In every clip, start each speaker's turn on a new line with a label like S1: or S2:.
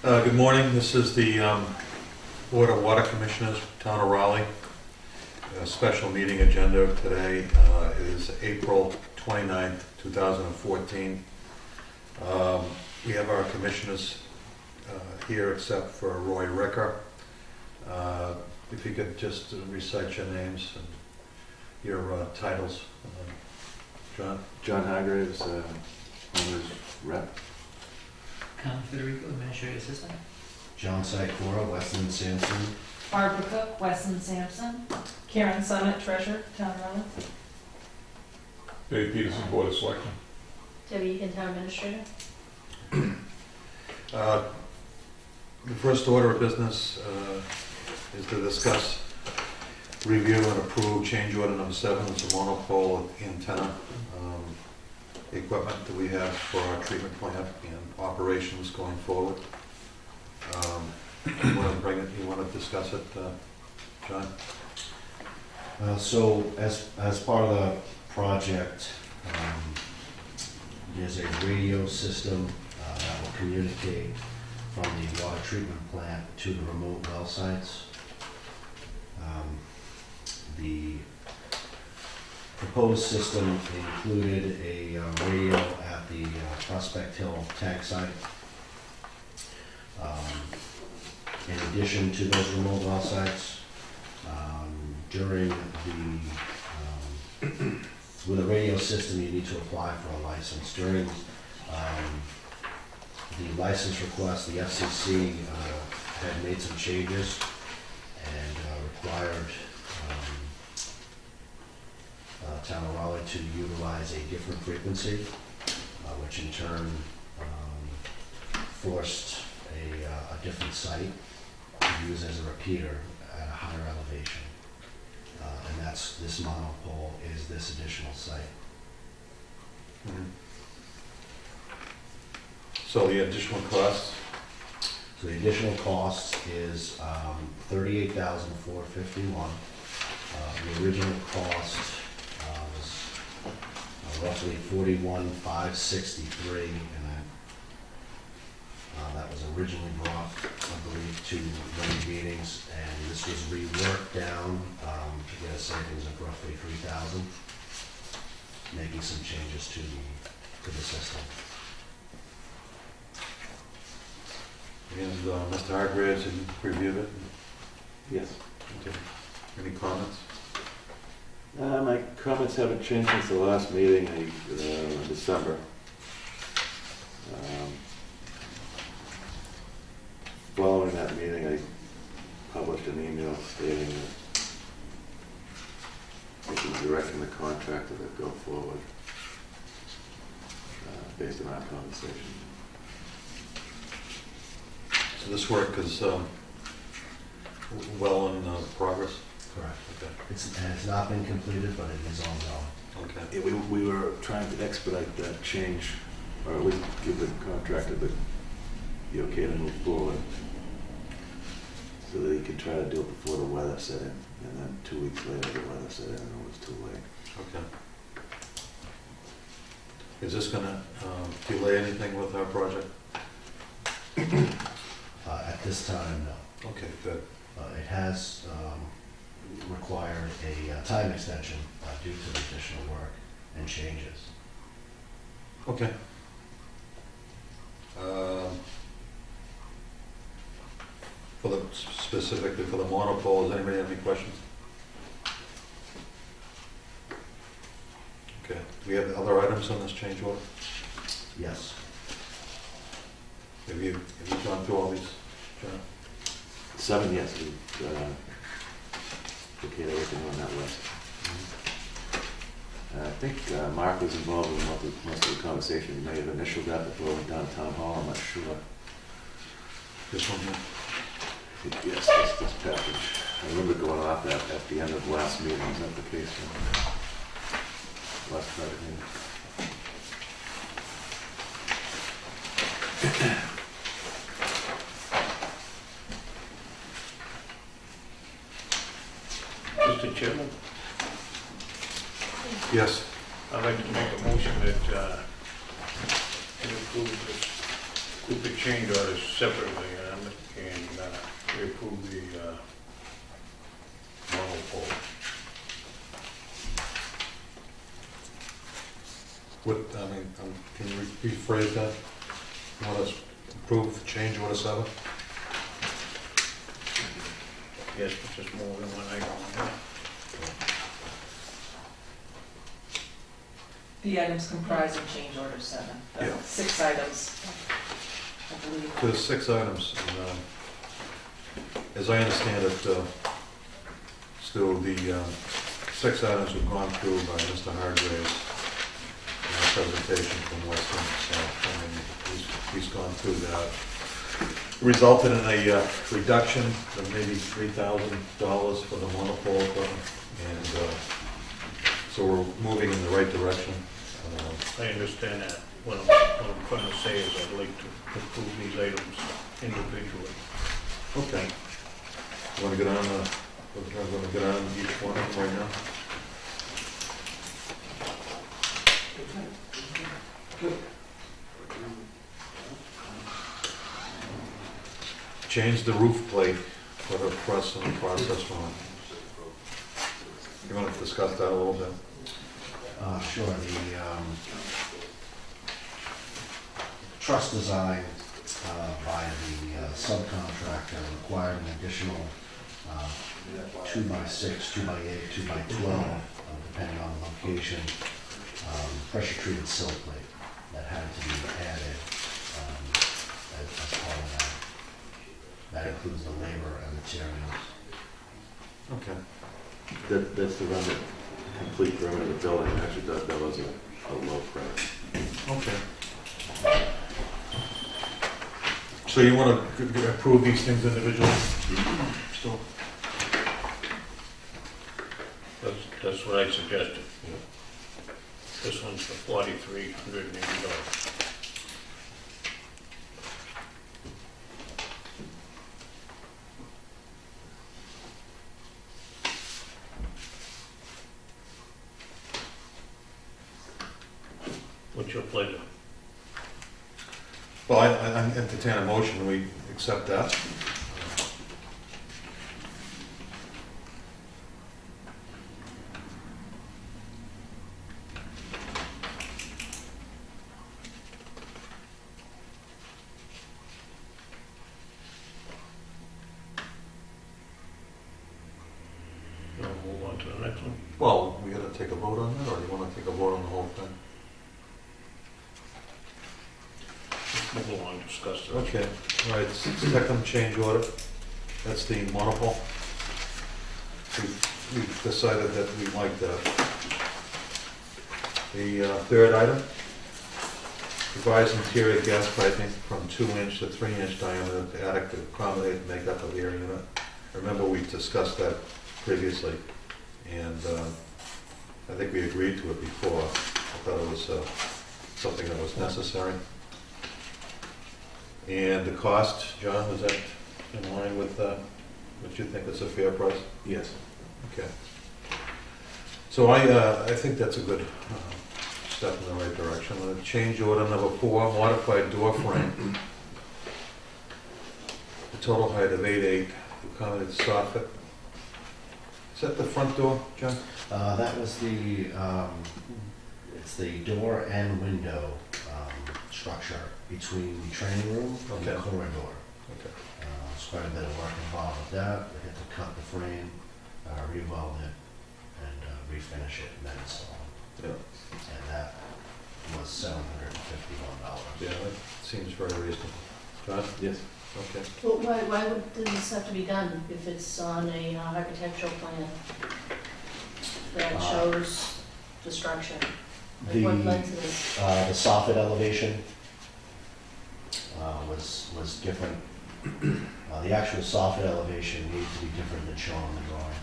S1: Good morning. This is the Board of Water Commissioners, Town of Raleigh. A special meeting agenda today is April 29th, 2014. We have our commissioners here except for Roy Ricker. If you could just recite your names and your titles. John?
S2: John Hargraves, owner's rep.
S3: Con Federico, Administrative Assistant.
S4: John Sikora, Weston Sampson.
S5: Barbara Cook, Weston Sampson.
S6: Karen Summit, Treasurer, Town Raleigh.
S7: Dave Peterson, Board of Selectmen.
S5: Debbie Egan, Town Administrator.
S1: The first order of business is to discuss, review, and approve change order number 7. It's a monopole antenna equipment that we have for our treatment plant and operations going forward. You want to bring it? You want to discuss it, John?
S4: So as part of the project, there's a radio system that will communicate from the water treatment plant to the remote well sites. The proposed system included a radio at the Prospect Hill tank site. In addition to those remote well sites, during with a radio system, you need to apply for a license. During the license request, the FCC had made some changes and required Town of Raleigh to utilize a different frequency, which in turn forced a different site to use as a repeater at a higher elevation. And that's this monopole is this additional site.
S1: Mm-hmm. So the additional costs?
S4: So the additional cost is $38,451. The original cost was roughly $41,563, and that was originally brought, I believe, to many meetings, and this was reworked down to get a savings of roughly $3,000, making some changes to the system.
S1: And Mr. Hargraves, have you reviewed it?
S2: Yes.
S1: Okay. Any comments?
S2: My comments haven't changed since the last meeting in December. Following that meeting, I published an email stating that I was directing the contractor to go forward based on our conversation.
S1: So this work is well in progress?
S4: Correct.
S1: Okay.
S4: It's not been completed, but it is ongoing.
S1: Okay.
S2: Yeah, we were trying to expedite that change, or at least give the contractor the okay to move forward, so that he could try to do it before the weather set in. And then 2 weeks later, the weather set in, and it was too late.
S1: Okay. Is this going to delay anything with our project?
S4: At this time, no.
S1: Okay, good.
S4: It has required a time extension due to the additional work and changes.
S1: Okay. Specifically for the monopole, does anybody have any questions? Okay. Do we have other items on this change order?
S4: Yes.
S1: Have you gone through all these, John?
S2: 7, yes, we located everything on that list. I think Mark was involved in most of the conversation. He may have initialed that before we went down to Town Hall, I'm not sure.
S1: This one here?
S2: Yes, this package. I remember going off that at the end of last meeting. Is that the case? Last Friday meeting.
S7: Mr. Chairman,
S1: Yes.
S7: I'd like to make a motion that to approve this With the change orders separately, and we approve the monopole.
S1: What, I mean, can you rephrase that? You want us to approve change order 7?
S7: Yes, but just more than one item.
S6: The items comprising change order 7.
S1: Yeah.
S6: 6 items, I believe.
S1: There's 6 items, and as I understand it, Stu, the 6 items have gone through by Mr. Hargraves in a presentation from Weston, so I mean, he's gone through that. Resulted in a reduction of maybe $3,000 for the monopole equipment, and so we're moving in the right direction.
S7: I understand that. What I'm trying to say is I'd like to approve these items individually.
S1: Okay. You want to go down, we're going to go down each one of them right now? Change the roof plate for the press and the process run. You want to discuss that a little bit?
S4: Sure, the truss design by the subcontractor required an additional 2x6, 2x8, 2x12, depending on the location, pressure treated sill plate that had to be added as part of that. That includes the labor and materials.
S1: Okay.
S2: That's the run that complete perimeter of the building. Actually, that was a low price.
S1: Okay. So you want to approve these things individually? Still?
S7: That's what I suggested. This one's for $4,380. What's your pleasure?
S1: Well, I entertain a motion, we accept that.
S7: We'll move on to the next one.
S1: Well, we got to take a vote on that, or do you want to take a vote on the whole thing?
S7: We'll go on, discuss this.
S1: Okay, all right, second change order, that's the monopole. We've decided that we like that. The third item, revise interior gas piping from 2-inch to 3-inch diameter to adequate accommodate makeup of the air unit. Remember, we discussed that previously, and I think we agreed to it before. I thought it was something that was necessary. And the cost, John, is that in line with what you think is a fair price?
S2: Yes.
S1: Okay. So I think that's a good step in the right direction. Change order number 4, modified door frame. The total height of 8'8", accommodate soffit. Is that the front door, John?
S4: That was the, it's the door and window structure between the training room and the
S1: Okay.
S4: corridor.
S1: Okay.
S4: There's quite a bit of work involved with that. We had to cut the frame, re-weld it, and refinish it and then install it.
S1: Yeah.
S4: And that was $751.
S1: Yeah, that seems very reasonable. John?
S2: Yes.
S1: Okay.
S5: Well, why would this have to be done if it's on a architectural plan that shows the structure? Like what led to this?
S4: The soffit elevation was different. The actual soffit elevation needs to be different than shown on the drawings.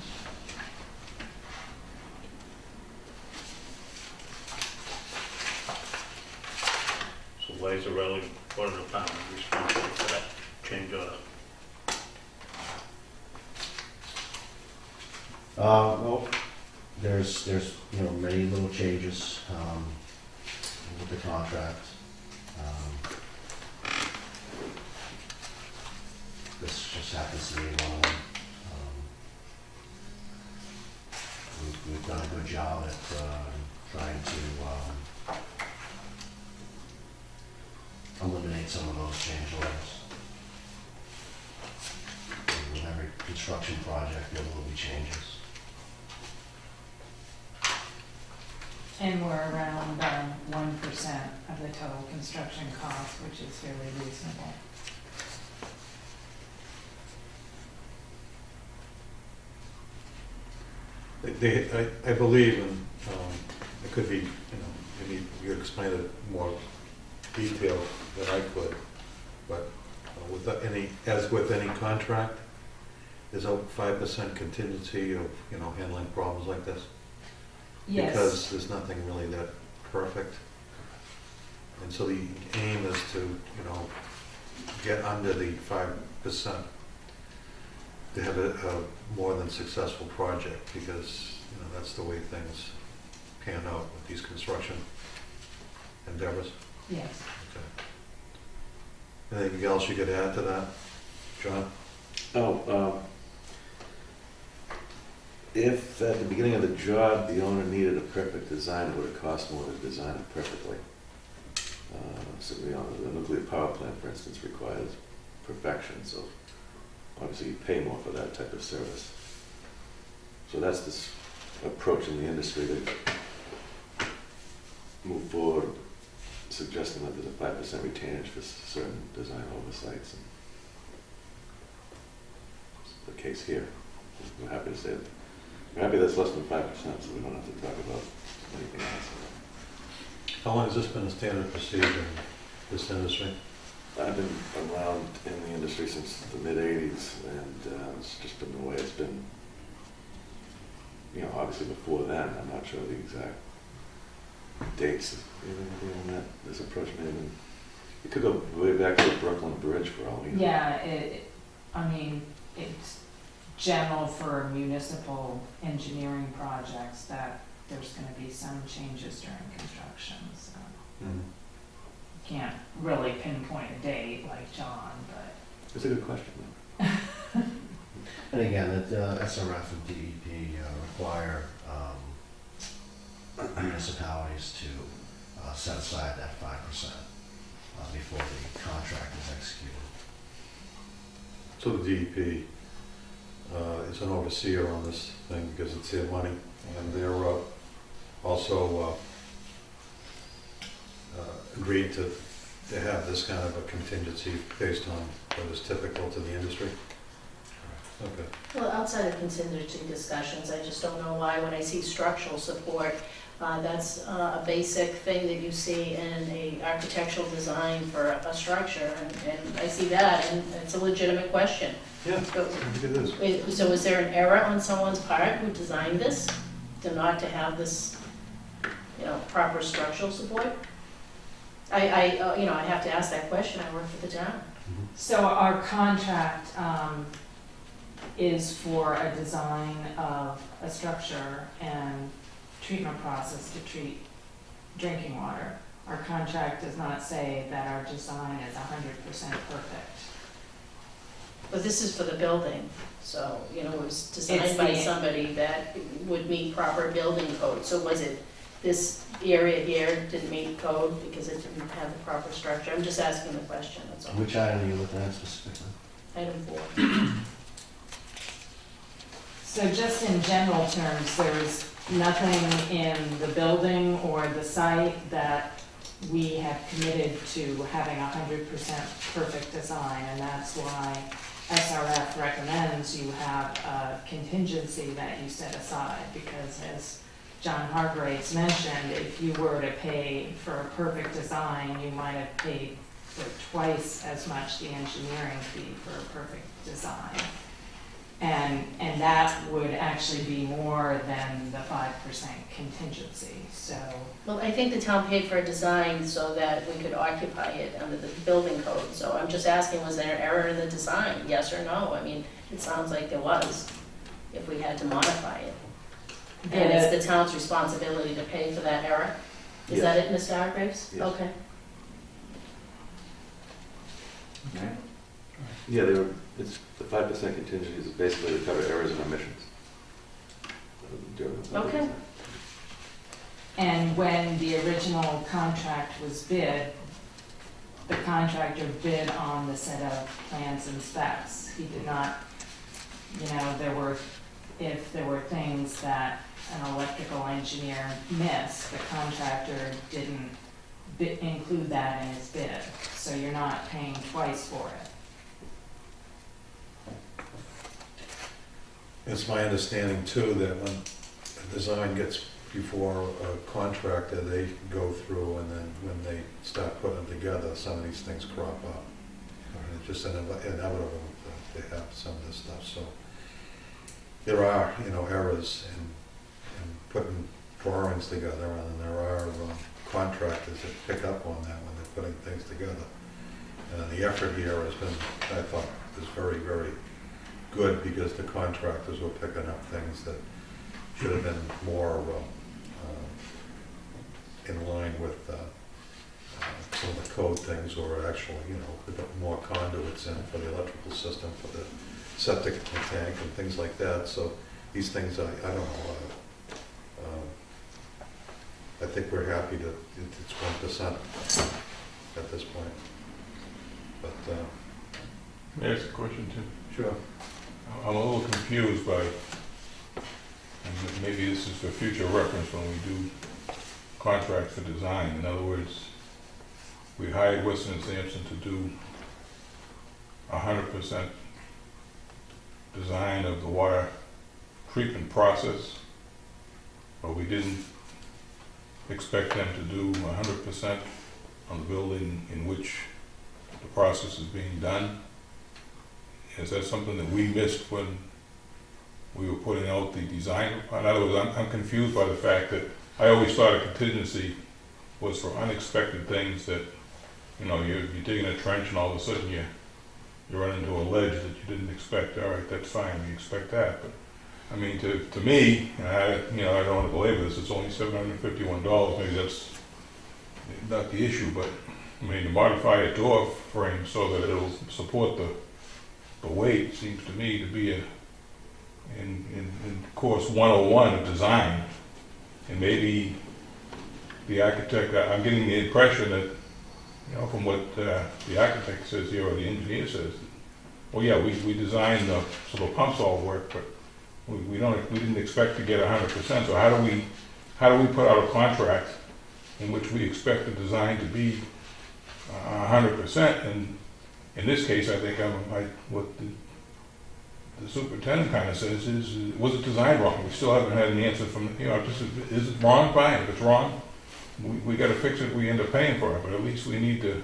S7: So Lazzarelli, Water Department, responsible for that change order.
S4: Well, there's many little changes with the contract. this just happens to be one of them. We've done a good job at trying to eliminate some of those change orders. With every construction project, there will be changes.
S8: And we're around 1% of the total construction cost, which is fairly reasonable.
S1: I believe, and it could be, maybe you explain it more detailed than I could, but as with any contract, there's a 5% contingency of, handling problems like this.
S8: Yes.
S1: Because there's nothing really that perfect. And so the aim is to, get under the 5%, to have a more than successful project, because, that's the way things pan out with these construction endeavors.
S8: Yes.
S1: Okay. Anything else you could add to that, John?
S2: If at the beginning of the job, the owner needed a perfect design, it would have cost more to design it perfectly. So, the nuclear power plant, for instance, requires perfection, so obviously you pay more for that type of service. So that's this approach in the industry to move forward, suggesting that there's a 5% retainage for certain design oversights. And it's the case here. We're happy to say that. We're happy that's less than 5%, so we don't have to talk about anything else.
S1: How long has this been a standard procedure in this industry?
S2: I've been around in the industry since the mid-'80s, and it's just been the way it's been. Obviously before then, I'm not sure the exact dates. On that, this approach may have been, it could go way back to the Brooklyn Bridge for all we know.
S8: Yeah, it's general for municipal engineering projects that there's going to be some changes during construction, so can't really pinpoint a date like John, but.
S2: It's a good question, though.
S4: And again, the SRF and DEP require municipalities to set aside that 5% before the contract is executed.
S1: So the DEP is an overseer on this thing because it's their money, and they're also agreed to have this kind of a contingency based on what is typical to the industry. Okay.
S5: Well, outside of contingency discussions, I just don't know why when I see structural support, that's a basic thing that you see in a architectural design for a structure, and I see that, and it's a legitimate question.
S1: Yeah, I think it is.
S5: So is there an error on someone's part who designed this, to not to have this, proper structural support? I have to ask that question, I work for the town.
S8: So our contract is for a design of a structure and treatment process to treat drinking water. Our contract does not say that our design is 100% perfect.
S5: But this is for the building, so, it was designed
S8: It's
S5: by
S8: the-
S5: somebody that would meet proper building code. So was it this area here didn't meet code because it didn't have the proper structure? I'm just asking the question, that's all.
S4: Which item are you looking at specifically?
S5: Item 4.
S8: So just in general terms, there's nothing in the building or the site that we have committed to having 100% perfect design, and that's why SRF recommends you have a contingency that you set aside, because as John Hargraves mentioned, if you were to pay for a perfect design, you might have paid for twice as much the engineering fee for a perfect design. And that would actually be more than the 5% contingency, so.
S5: Well, I think the town paid for a design so that we could occupy it under the building code. So I'm just asking, was there an error in the design, yes or no? I mean, it sounds like there was, if we had to modify it. And it's the town's responsibility to pay for that error? Is that it, Mr. Hargraves?
S2: Yes.
S5: Okay.
S2: Okay. Yeah, it's, the 5% contingency is basically to cover errors and omissions. During the
S5: Okay.
S2: design.
S8: And when the original contract was bid, the contractor bid on the set of plans and specs. He did not, you know, if there were things that an electrical engineer missed, the contractor didn't include that in his bid. So you're not paying twice for it.
S1: It's my understanding too that when a design gets before a contractor, they go through and then when they start putting them together, some of these things crop up. And it's just inevitable that they have some of this stuff, so. There are, you know, errors in putting drawings together, and there are contractors that pick up on that when they're putting things together. And the effort here has been, I thought, is very, very good because the contractors were picking up things that should have been more in line with some of the code things, or actually, you know, put more conduits in for the electrical system, for the septic tank and things like that. So these things, I don't know. I think we're happy that it's 1% at this point. But
S9: May I ask a question, Tim?
S1: sure.
S9: I'm a little confused by, and maybe this is for future reference when we do contracts for design. In other words, we hired Weston and Sampson to do 100% design of the water treatment process, but we didn't expect them to do 100% on the building in which the process is being done. Is that something that we missed when we were putting out the design? In other words, I'm confused by the fact that I always thought a contingency was for unexpected things that, you know, you're digging a trench and all of a sudden you run into a ledge that you didn't expect. All right, that's fine, we expect that. But I mean, to me, and I don't want to belabor this, it's only $751. Maybe that's not the issue, but I mean, to modify a door frame so that it'll support the weight seems to me to be in course 101 of design. And maybe the architect, I'm getting the impression that, you know, from what the architect says here, or the engineer says, well, yeah, we designed so the pumps all work, but we didn't expect to get 100%. So how do we put out a contract in which we expect the design to be 100%? And in this case, I think what the superintendent kind of says is, was it designed wrong? We still haven't had an answer from, you know, is it wrong? Fine. If it's wrong, we got to fix it. We end up paying for it, but at least we need to.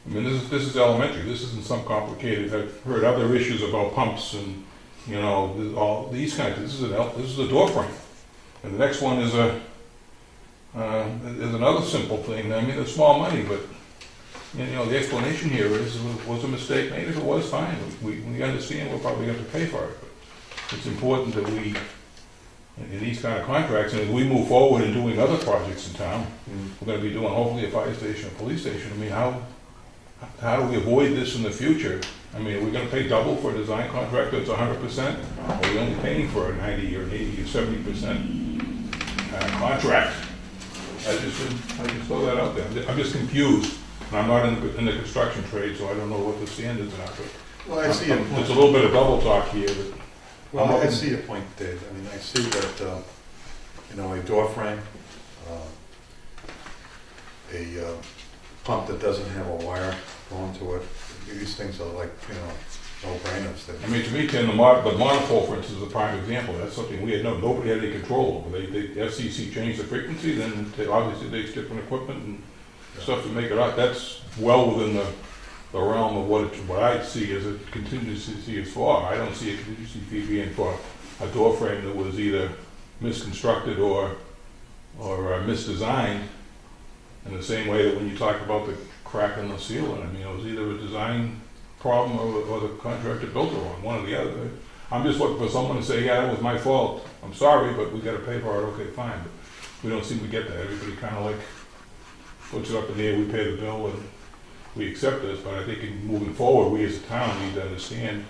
S9: I mean, this is elementary. This isn't some complicated. I've heard other issues about pumps and, you know, all these kinds. This is a door frame, and the next one is another simple thing. I mean, it's small money, but you know, the explanation here is, was a mistake made? If it was, fine. We understand we'll probably have to pay for it, but it's important that we, in these kind of contracts, and as we move forward in doing other projects in town, we're going to be doing hopefully a fire station, a police station. I mean, how do we avoid this in the future? I mean, are we going to pay double for a design contract that's 100%? Or are we only paying for a 90 or an 80 or 70% contract? I just throw that out there. I'm just confused. I'm not in the construction trade, so I don't know what the standards are. But
S1: Well, I see your point.
S9: there's a little bit of double talk here. But
S1: Well, I see your point, Dave. I mean, I see that, you know, a door frame, a pump that doesn't have a wire going to it, these things are like, you know, no-brainers.
S9: I mean, to me, Ken, the monopole, for instance, is a prime example. That's something we had nobody had any control over. The FCC changed the frequency, then obviously they different equipment and stuff to make it up. That's well within the realm of what I see as a contingency is for. I don't see a contingency fee being for a door frame that was either misconstructed or misdesigned. In the same way that when you talk about the crack in the ceiling, I mean, it was either a design problem or the contractor built it wrong, one or the other. I'm just looking for someone to say, yeah, that was my fault. I'm sorry, but we got to pay for it. Okay, fine. But we don't seem to get that. Everybody kind of like puts it up in the air, we pay the bill, and we accept this, but I think in moving forward, we as a town need to understand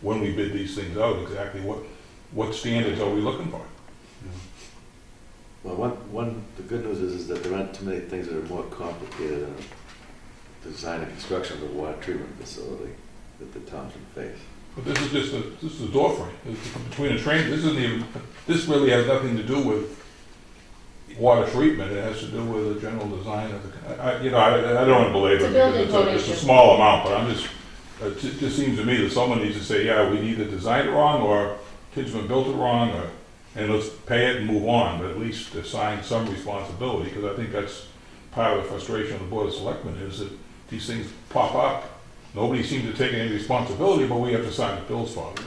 S9: when we bid these things out, exactly what standards are we looking for?
S2: Well, the good news is that there aren't too many things that are more complicated than the design and construction of a water treatment facility that the towns would face.
S9: But this is a door frame. Between a train, this really has nothing to do with water treatment. It has to do with the general design of the, I don't want to belabor it because it's a small amount, but I'm just, it just seems to me that someone needs to say, yeah, we either designed it wrong or Kidsman built it wrong, and let's pay it and move on, but at least assign some responsibility, because I think that's part of the frustration of the Board of Selectmen is that these things pop up. Nobody seems to take any responsibility, but we have to sign the bills for it.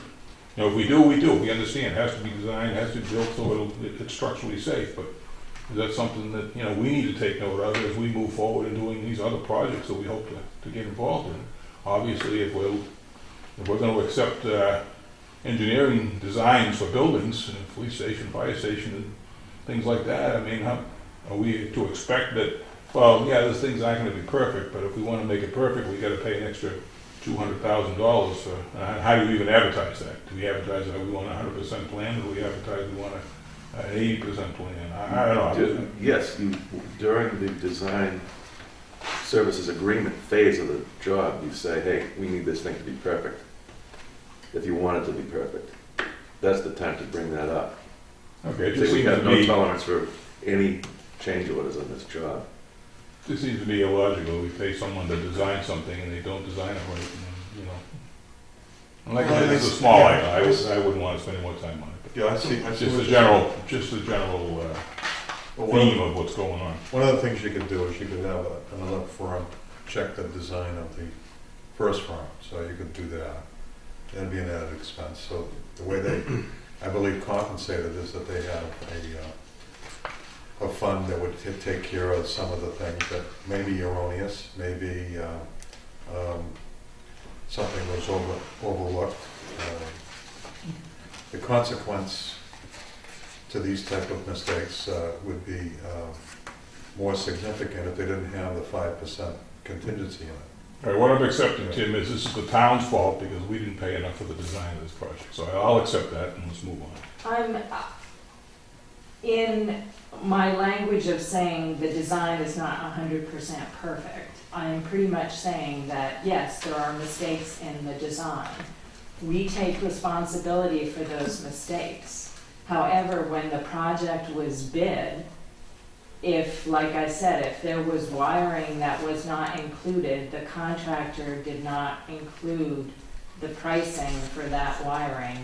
S9: If we do, we do. We understand. It has to be designed, it has to be built so it's structurally safe, but is that something that, we need to take note of as we move forward in doing these other projects that we hope to get involved in? Obviously, if we're going to accept engineering designs for buildings, police station, fire station, and things like that, how are we to expect that, well, yeah, those things aren't going to be perfect, but if we want to make it perfect, we got to pay an extra $200,000 for, how do we even advertise that? Do we advertise that we want a 100% plan, or do we advertise we want an 80% plan? I don't know.
S2: Yes, during the design services agreement phase of the job, you say, hey, we need this thing to be perfect. If you want it to be perfect, that's the time to bring that up.
S9: Okay, it
S2: Say
S9: just
S2: we
S9: seems
S2: have
S9: to
S2: no
S9: me,
S2: tolerance for any change orders on this job.
S9: this seems to be illogical. We pay someone to design something and they don't design it right, and, And like I said, it's a small item. I wouldn't want to spend more time on it. But
S1: Yeah, I see.
S9: it's just a general theme of what's going on.
S1: One of the things you could do is you could have another firm check the design of the first firm, so you could do that. That'd be an added expense. So the way they, I believe, compensated is that they have a fund that would take care of some of the things that may be erroneous, maybe something was overlooked. The consequence to these type of mistakes would be more significant if they didn't have the 5% contingency in it.
S9: All right, what I'm accepting, Tim, is this is the town's fault because we didn't pay enough for the design of this project. So I'll accept that and let's move on.
S8: I'm, in my language of saying the design is not 100% perfect, I am pretty much saying that, yes, there are mistakes in the design. We take responsibility for those mistakes. However, when the project was bid, if, like I said, if there was wiring that was not included, the contractor did not include the pricing for that wiring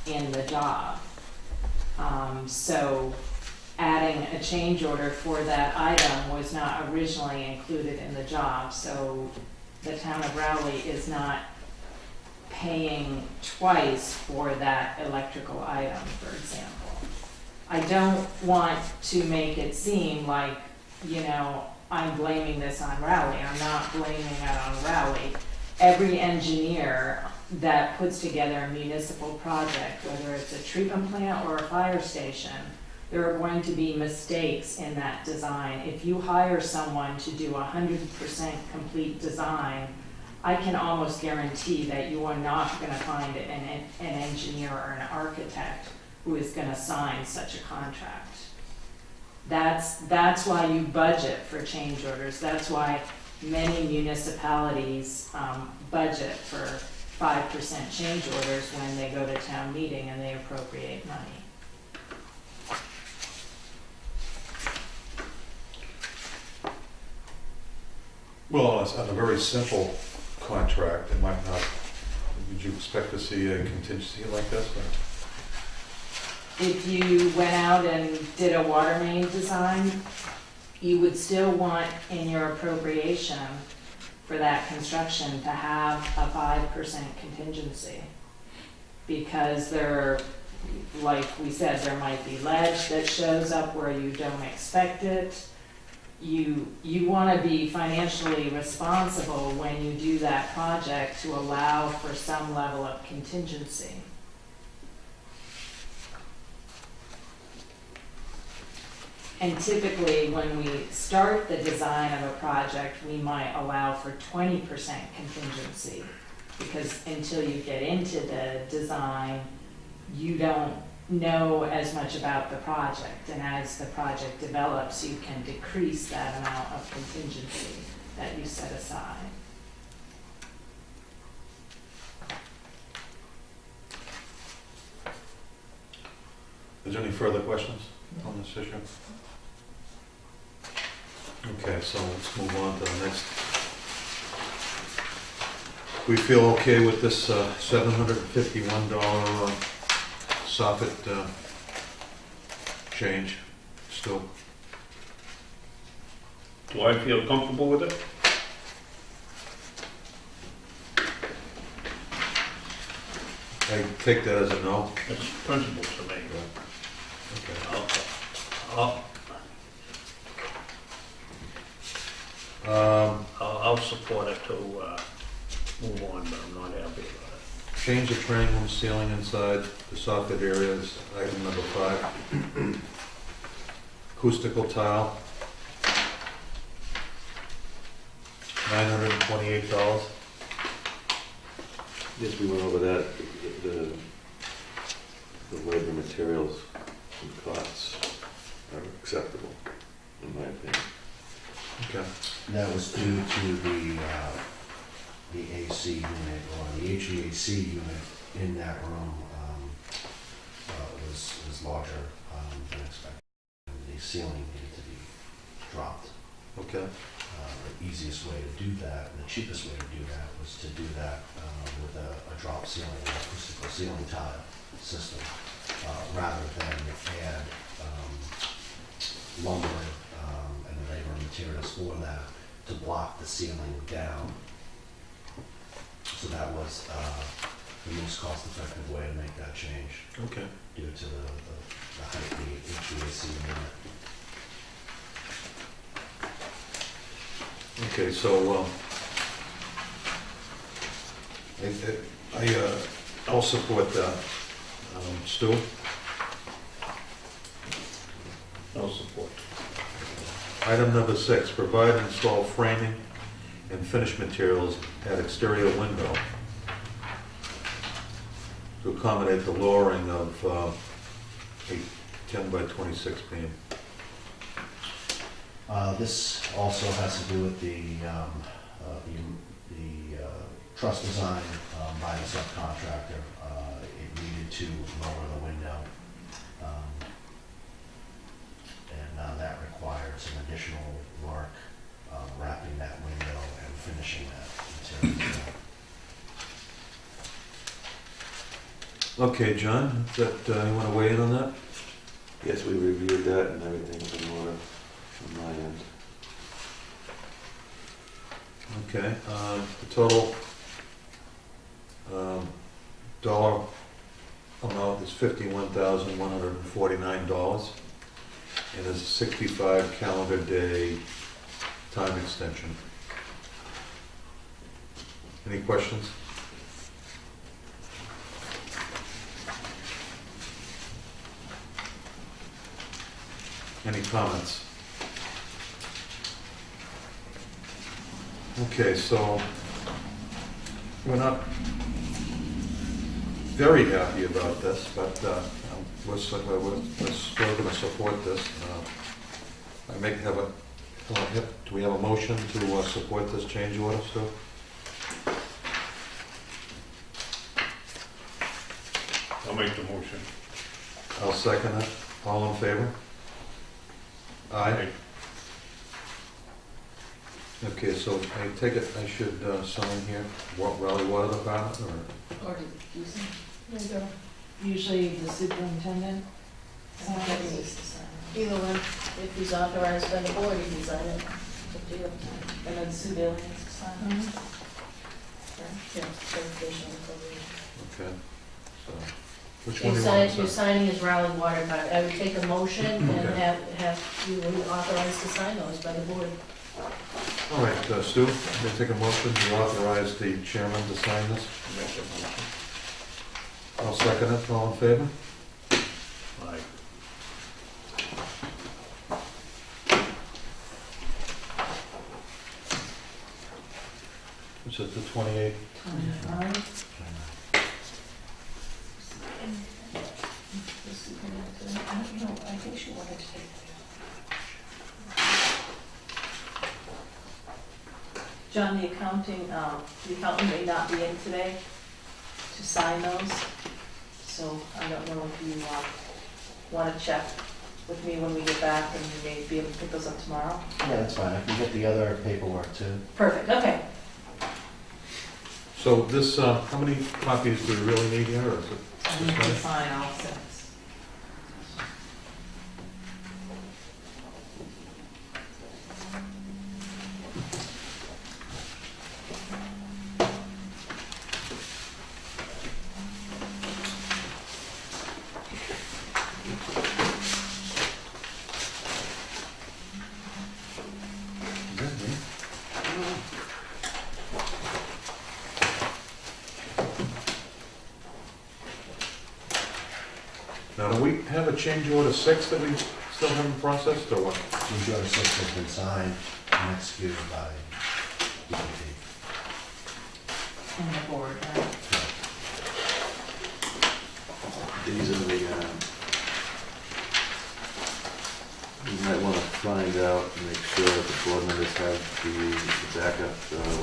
S8: in the job. So adding a change order for that item was not originally included in the job. So the town of Rowley is not paying twice for that electrical item, for example. I don't want to make it seem like, I'm blaming this on Rowley. I'm not blaming it on Rowley. Every engineer that puts together a municipal project, whether it's a treatment plant or a fire station, there are going to be mistakes in that design. If you hire someone to do 100% complete design, I can almost guarantee that you are not going to find an engineer or an architect who is going to sign such a contract. That's why you budget for change orders. That's why many municipalities budget for 5% change orders when they go to town meeting and they appropriate money.
S1: Well, on a very simple contract, it might not, would you expect to see a contingency like this?
S8: If you went out and did a water main design, you would still want in your appropriation for that construction to have a 5% contingency. Because there, like we said, there might be ledge that shows up where you don't expect it. You want to be financially responsible when you do that project to allow for some level of contingency. And typically, when we start the design of a project, we might allow for 20% contingency. Because until you get into the design, you don't know as much about the project. And as the project develops, you can decrease that amount of contingency that you set aside.
S1: Is there any further questions on this issue? Okay, so let's move on to the next. We feel okay with this $751 soffit change still?
S7: Do I feel comfortable with it?
S1: I take that as a no.
S7: It's principle to me.
S1: Okay.
S7: I'll support it to move on, but I'm not happy about it.
S1: Change the training room ceiling inside the soffit areas, item number 5. Acoustical tile, $928.
S2: Yes, we went over that, the labor materials and costs are acceptable, in my opinion.
S1: Okay.
S4: That was due to the AC unit, or the HVAC unit in that room was larger than expected. The ceiling needed to be dropped.
S1: Okay.
S4: The easiest way to do that, and the cheapest way to do that, was to do that with a drop ceiling, an acoustical ceiling tile system, rather than add lumber and labor materials for that to block the ceiling down. So that was the most cost-effective way to make that change
S1: Okay.
S4: due to the height of the HVAC unit.
S1: Okay, so I'll support that. Stu?
S7: I'll support.
S1: Item number 6, provide and install framing and finish materials at exterior window to accommodate the lowering of a 10 by 26 beam.
S4: This also has to do with the truss design by the subcontractor. It needed to lower the window, and that required some additional work wrapping that window and finishing that material.
S1: Okay, John, is that, you want to weigh in on that?
S2: Yes, we reviewed that and everything's in order on my end.
S1: Okay, the total dollar amount is $51,149, and is a 65 calendar day time extension. Any questions? Any comments? Okay, so we're not very happy about this, but we're still going to support this. Do we have a motion to support this change order, Stu?
S7: I'll make the motion.
S1: I'll second it. All in favor? Aye. Okay, so I take it I should sign here, Raleigh Water Department,
S5: Or did you say? There you go.
S8: Usually the superintendent
S5: Either one, if he's authorized by the board, he can sign it. Up to you.
S6: And then Sue Bailey needs to sign.
S5: Yeah, certification of appropriation.
S1: okay. So, which one do you
S5: You're
S1: want to sign?
S5: signing is Raleigh Water Department. I would take a motion and
S1: Okay.
S5: have you authorized to sign those by the board.
S1: All right, Stu, may I take a motion to authorize the chairman to sign this?
S7: Make the motion.
S1: I'll second it. All in favor?
S7: Aye.
S1: Is it the 28th?
S8: 25.
S6: I think she wanted to take. John, the accountant may not be in today to sign those, so I don't know if you want to check with me when we get back, and you may be able to pick those up tomorrow.
S4: Yeah, that's fine. I can get the other paperwork too.
S6: Perfect, okay.
S1: So this, how many copies do we really need here, or is it
S8: I need
S1: just
S8: to
S1: one?
S8: sign all 6.
S1: Now, do we have a change order 6 that we still haven't processed, or what?
S4: Change order 6 has been signed and executed by DEP.
S8: And the board, right?
S2: These are the, you might want to find out and make sure that the board members have the backup,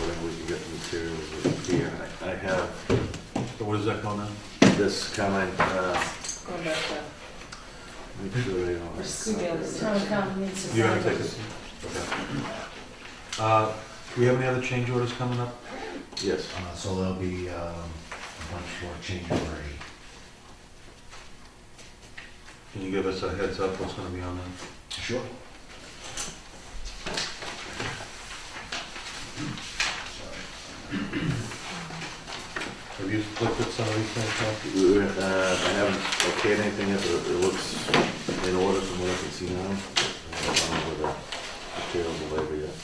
S2: whatever we can get the materials here. I have
S1: So what does that go now?
S2: this comment,
S6: Going back to,
S2: make sure they all
S6: Or
S2: have.
S6: Sue Gale's
S5: Town accountant needs to
S1: You're
S5: sign
S1: gonna take
S5: those.
S1: it? Okay. Do we have any other change orders coming up?
S2: Yes.
S4: So there'll be a bunch more change order 8.
S1: Can you give us a heads up what's gonna be on that?
S4: Sure.
S1: Have you looked at some of these things, Tom?
S2: I haven't okayed anything yet, but it looks in order from what I can see now. I don't know where the materials are labor yet.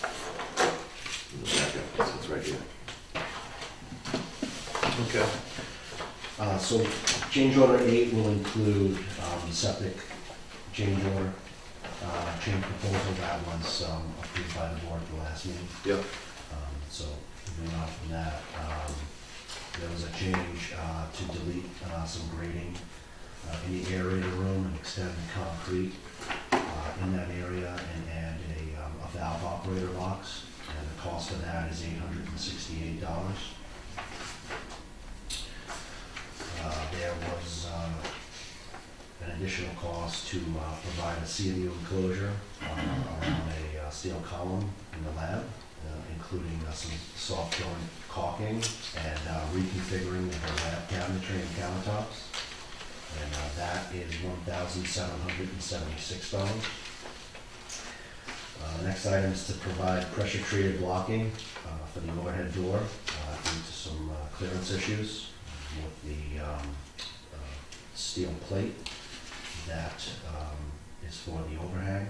S2: In the backup, it's right here.
S1: Okay.
S4: So change order 8 will include septic change order, change proposal that was approved by the board at the last meeting.
S2: Yep.
S4: So moving on from that, there was a change to delete some grading in the aerator room and extend the concrete in that area and add a valve operator box. And the cost of that is $868. There was an additional cost to provide a CMU enclosure around a steel column in the lab, including some soft joint caulking and reconfiguring of the lab cabinetry and countertops. And that is $1,776. The next item is to provide pressure treated blocking for the overhead door due to some clearance issues with the steel plate that is for the overhang,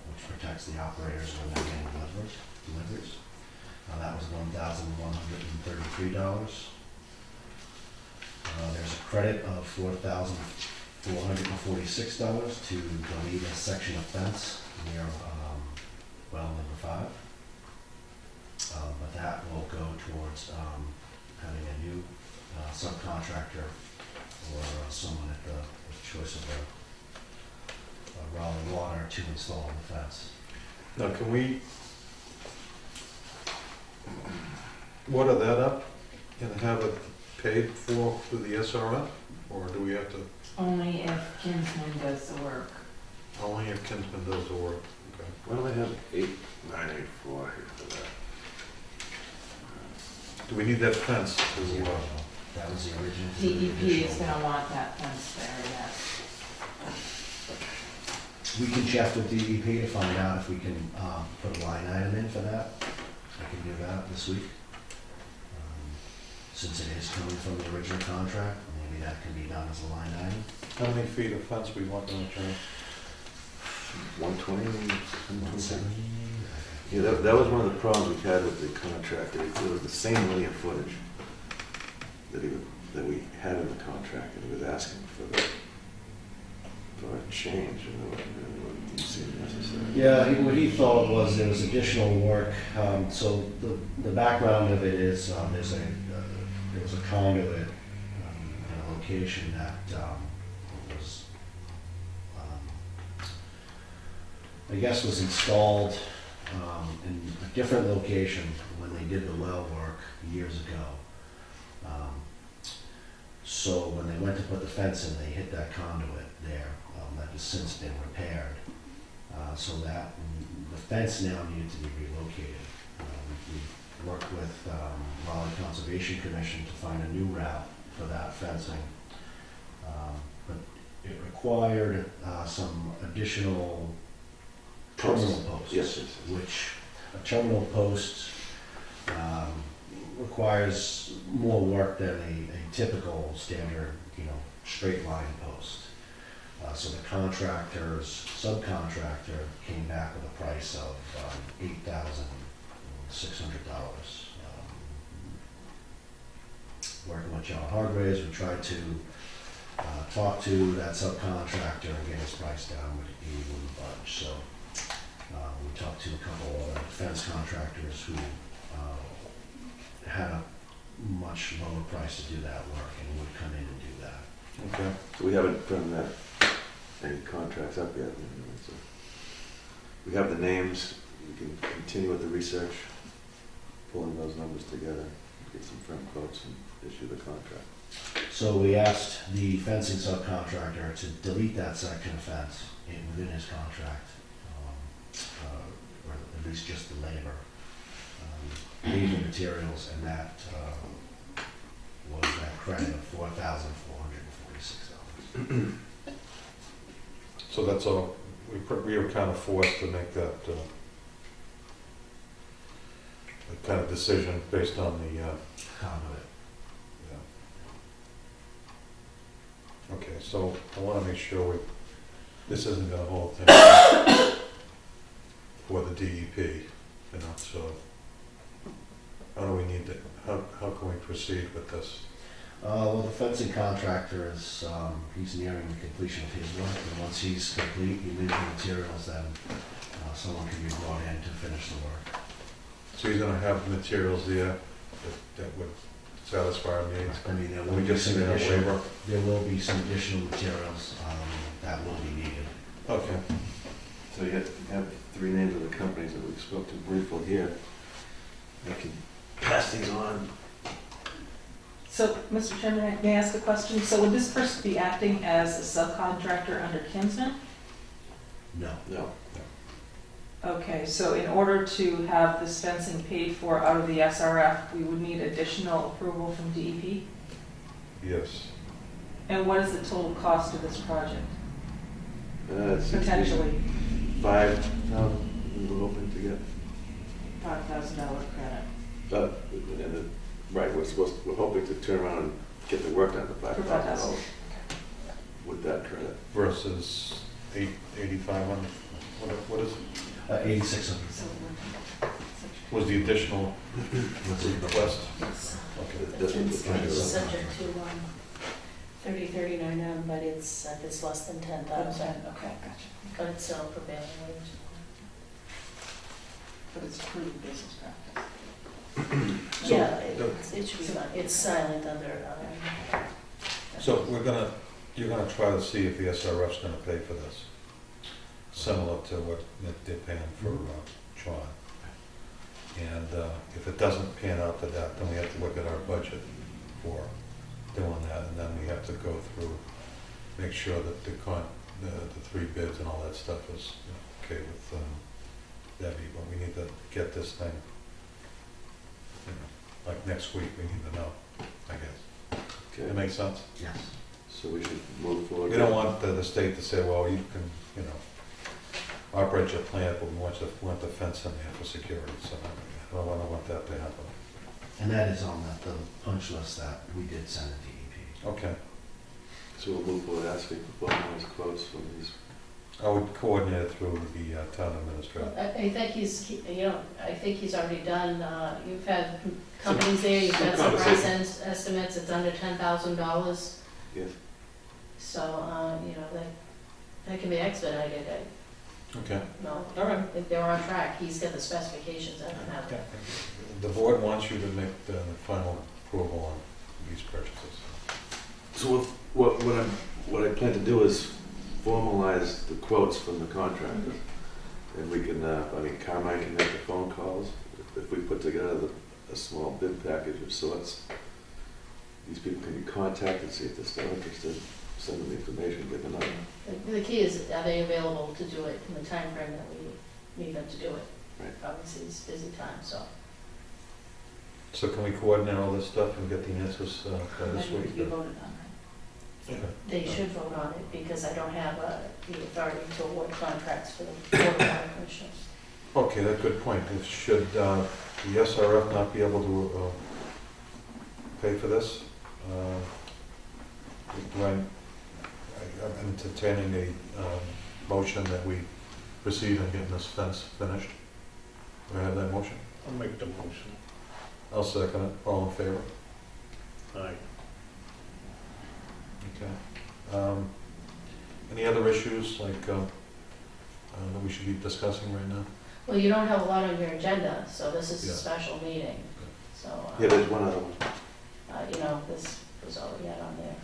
S4: which protects the operators when they're getting deliveries. That was $1,133. There's a credit of $4,446 to delete a section of fence near well number 5. But that will go towards having a new subcontractor or someone at the choice of Raleigh Water to install the fence.
S1: Now, can we water that up and have it paid for through the SRF? Or do we have to,
S8: Only if Kinsman does the work.
S1: only if Kinsman does the work? Okay.
S2: Why do they have 8984 here for that?
S1: Do we need that fence as well?
S4: That was the original.
S8: DEP is gonna want that fence there, yes.
S4: We can check with DEP to find out if we can put a line item in for that. I can do that this week. Since it is coming from the original contract, maybe that can be done as a line item.
S1: How many feet of fence we want on the trail?
S2: 120?
S4: 170?
S2: Yeah, that was one of the problems we had with the contract. It was the same linear footage that we had in the contract, and he was asking for a change, and it didn't seem necessary.
S4: Yeah, what he thought was there was additional work, so the background of it is, there was a conduit, in a location that, was, I guess was installed, in a different location when they did the well work years ago. So when they went to put the fence in, they hit that conduit there, that has since been repaired. So that, the fence now needed to be relocated. We worked with Raleigh Conservation Commission to find a new route for that fencing. But it required some additional terminal posts.
S2: Yes.
S4: Which a terminal post requires more work than a typical standard, straight line post. So the subcontractor came back with a price of $8,600. Working with John Hargraves, we tried to talk to that subcontractor and get his price down, but he wouldn't budge. So we talked to a couple of defense contractors who had a much lower price to do that work and would come in and do that.
S1: Okay.
S2: So we haven't done that, any contracts up yet. So we have the names, we can continue with the research, pulling those numbers together, get some firm quotes and issue the contract.
S4: So we asked the fencing subcontractor to delete that section of fence within his contract, or at least just the labor, leave the materials, and that was that credit of $4,446.
S1: So that's all, we were kind of forced to make that kind of decision based on the,
S4: Conduit.
S1: yeah. Okay, so I want to make sure this isn't going to hold things for the DEP, so how do we need to, how can we proceed with this?
S4: Well, the fencing contractor is, he's nearing the completion of his work, and once he's complete, he leaves the materials, then someone can be brought in to finish the work.
S1: So he's going to have materials there that would satisfy our needs?
S4: I mean, there will
S1: We
S4: be
S1: just
S4: some
S1: need a
S4: additional,
S1: waiver?
S4: there will be some additional materials that will be needed.
S1: Okay.
S2: So you have three names of the companies that we spoke to briefly here. I can pass these on.
S6: So, Mr. Chairman, may I ask a question? So would this person be acting as a subcontractor under Kinsman?
S4: No.
S2: No.
S6: Okay, so in order to have this fencing paid for out of the SRF, we would need additional approval from DEP?
S1: Yes.
S6: And what is the total cost of this project,
S2: It's
S6: potentially?
S2: $5,000 we were hoping to get.
S6: $5,000 credit.
S2: But, right, we're hoping to turn around and get the work done for
S6: For
S2: $5,000
S6: $5,000.
S2: with that credit.
S1: Versus 8,500, what is it?
S4: 8,600.
S1: Was the additional
S4: What's it?
S1: request?
S5: It's
S1: Okay.
S2: That's what we're trying to do.
S5: subject to 3039, but it's, if it's less than 10,000,
S6: Okay, gotcha.
S5: but it's still prevailing wage.
S6: But it's approved business practice.
S1: So,
S5: Yeah, it should be fine. It's silent under,
S1: So you're gonna try to see if the SRF's gonna pay for this, similar to what they're paying for John. And if it doesn't pan out to that, then we have to look at our budget for doing that, and then we have to go through, make sure that the three bids and all that stuff is okay with Debbie, but we need to get this thing, like next week, we need to know, I guess.
S2: Okay.
S1: It makes sense?
S4: Yes.
S2: So we should move forward.
S1: We don't want the state to say, well, you can, operate your plant, but we want the fence in there for security, so I don't want that to happen.
S4: And that is on the punch list that we did send to DEP.
S1: Okay.
S2: So we'll move forward asking for both those quotes from these.
S1: I would coordinate it through the town administrator.
S5: I think I think he's already done, you've had companies there, you've had some price estimates, it's under $10,000.
S2: Yes.
S5: So, that can be expedited.
S1: Okay,
S5: No,
S1: all right.
S5: if they're on track, he's got the specifications, I don't have that.
S1: The board wants you to make the final approval on these purchases.
S2: So what I plan to do is formalize the quotes from the contractors. And we can, I mean, Carmine can make the phone calls. If we put together a small bid package of sorts, these people can be contacted, see if they're still interested, send them the information, give them up.
S5: The key is, are they available to do it in the time frame that we need them to do it?
S2: Right.
S5: Obviously, it's busy time, so.
S1: So can we coordinate all this stuff and get the answers by this
S6: Maybe
S1: week?
S6: you voted on, right?
S1: Okay.
S5: They should vote on it, because I don't have the authority to award contracts for the Board of Water Commissioners.
S1: Okay, that's a good point. Should the SRF not be able to pay for this? I'm entertaining a motion that we proceed on getting this fence finished. Do I have that motion?
S7: I'll make the motion.
S1: I'll second it. All in favor?
S7: Aye.
S1: Okay. Any other issues like that we should be discussing right now?
S5: Well, you don't have a lot on your agenda, so this is a
S1: Yeah.
S5: special meeting, so,
S2: Yeah, there's one other one.
S5: you know, this was all we had on there.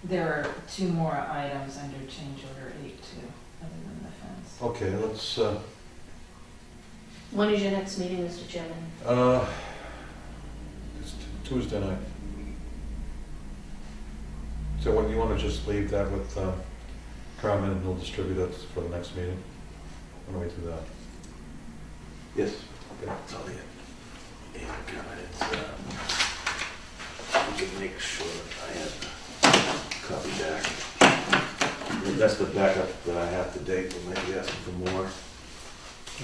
S8: There are 2 more items under change order 8 too, other than the fence.
S1: Okay, let's,
S5: When is your next meeting, Mr. Chairman?
S1: it's Tuesday night. So what, you want to just leave that with Carmen and we'll distribute it for the next meeting? When do we do that?
S2: Yes.
S1: Okay.
S2: That's all the comments. We can make sure that I have a copy back. And that's the backup that I have to date. We might be asking for more.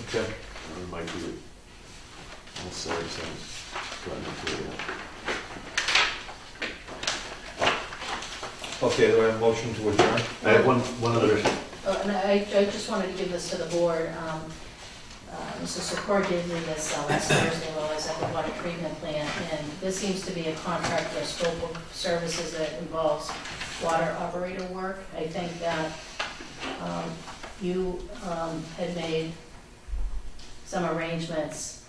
S1: Okay.
S2: Or it might be all sides gotten into it.
S1: Okay, do I have a motion to adjourn?
S2: I have one other issue.
S5: And I just wanted to give this to the board. Mr. Secor gave me this last Thursday while I was at the water treatment plant, and this seems to be a contract or a scope of services that involves water operator work. I think that you had made some arrangements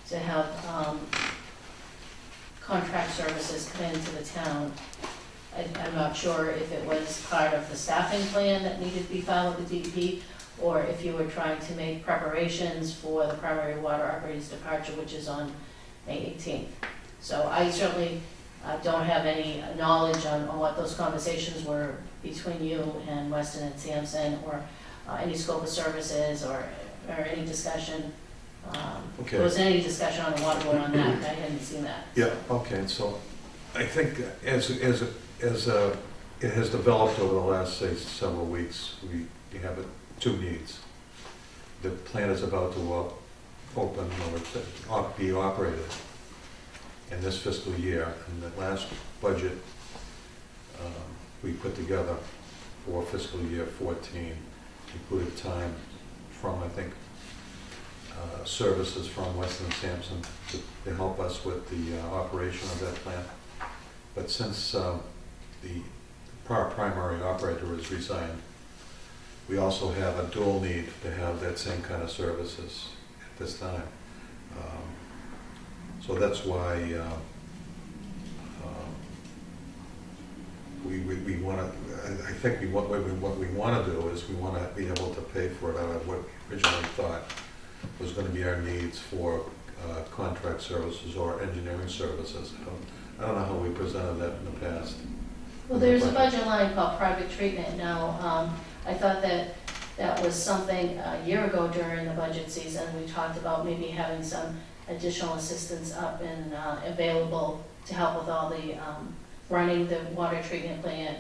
S5: to have contract services come into the town. I'm not sure if it was part of the staffing plan that needed to be filed with the DEP, or if you were trying to make preparations for the primary water operator's departure, which is on May 18th. So I certainly don't have any knowledge on what those conversations were between you and Weston and Sampson, or any scope of services, or any discussion. If there was any discussion on the water board on that, I hadn't seen that.
S1: Yeah, okay, so I think as it has developed over the last, say, several weeks, we have 2 needs. The plant is about to open or be operated in this fiscal year, and the last budget we put together for fiscal year 14 included time from, I think, services from Weston and Sampson to help us with the operation of that plant. But since the primary operator is resigned, we also have a dual need to have that same kind of services at this time. So that's why we want to, I think what we want to do is we want to be able to pay for it out of what we originally thought was going to be our needs for contract services or engineering services. I don't know how we presented that in the past.
S5: Well, there's a budget line called private treatment now. I thought that was something a year ago during the budget season. We talked about maybe having some additional assistance up and available to help with all the running the water treatment plant,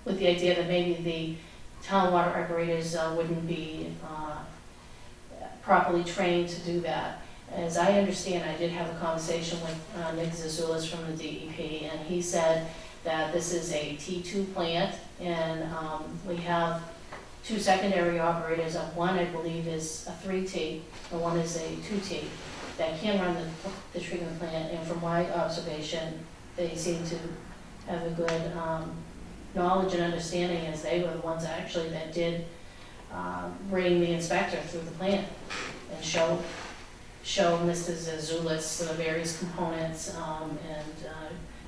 S5: with the idea that maybe the town water operators wouldn't be properly trained to do that. As I understand, I did have a conversation with Nick Zazoulis from the DEP, and he said that this is a T2 plant, and we have 2 secondary operators. One, I believe, is a 3T, and one is a 2T that can run the treatment plant, and from my observation, they seem to have a good knowledge and understanding, as they were the ones actually that did bring the inspector through the plant and show Mr. Zazoulis the various components, and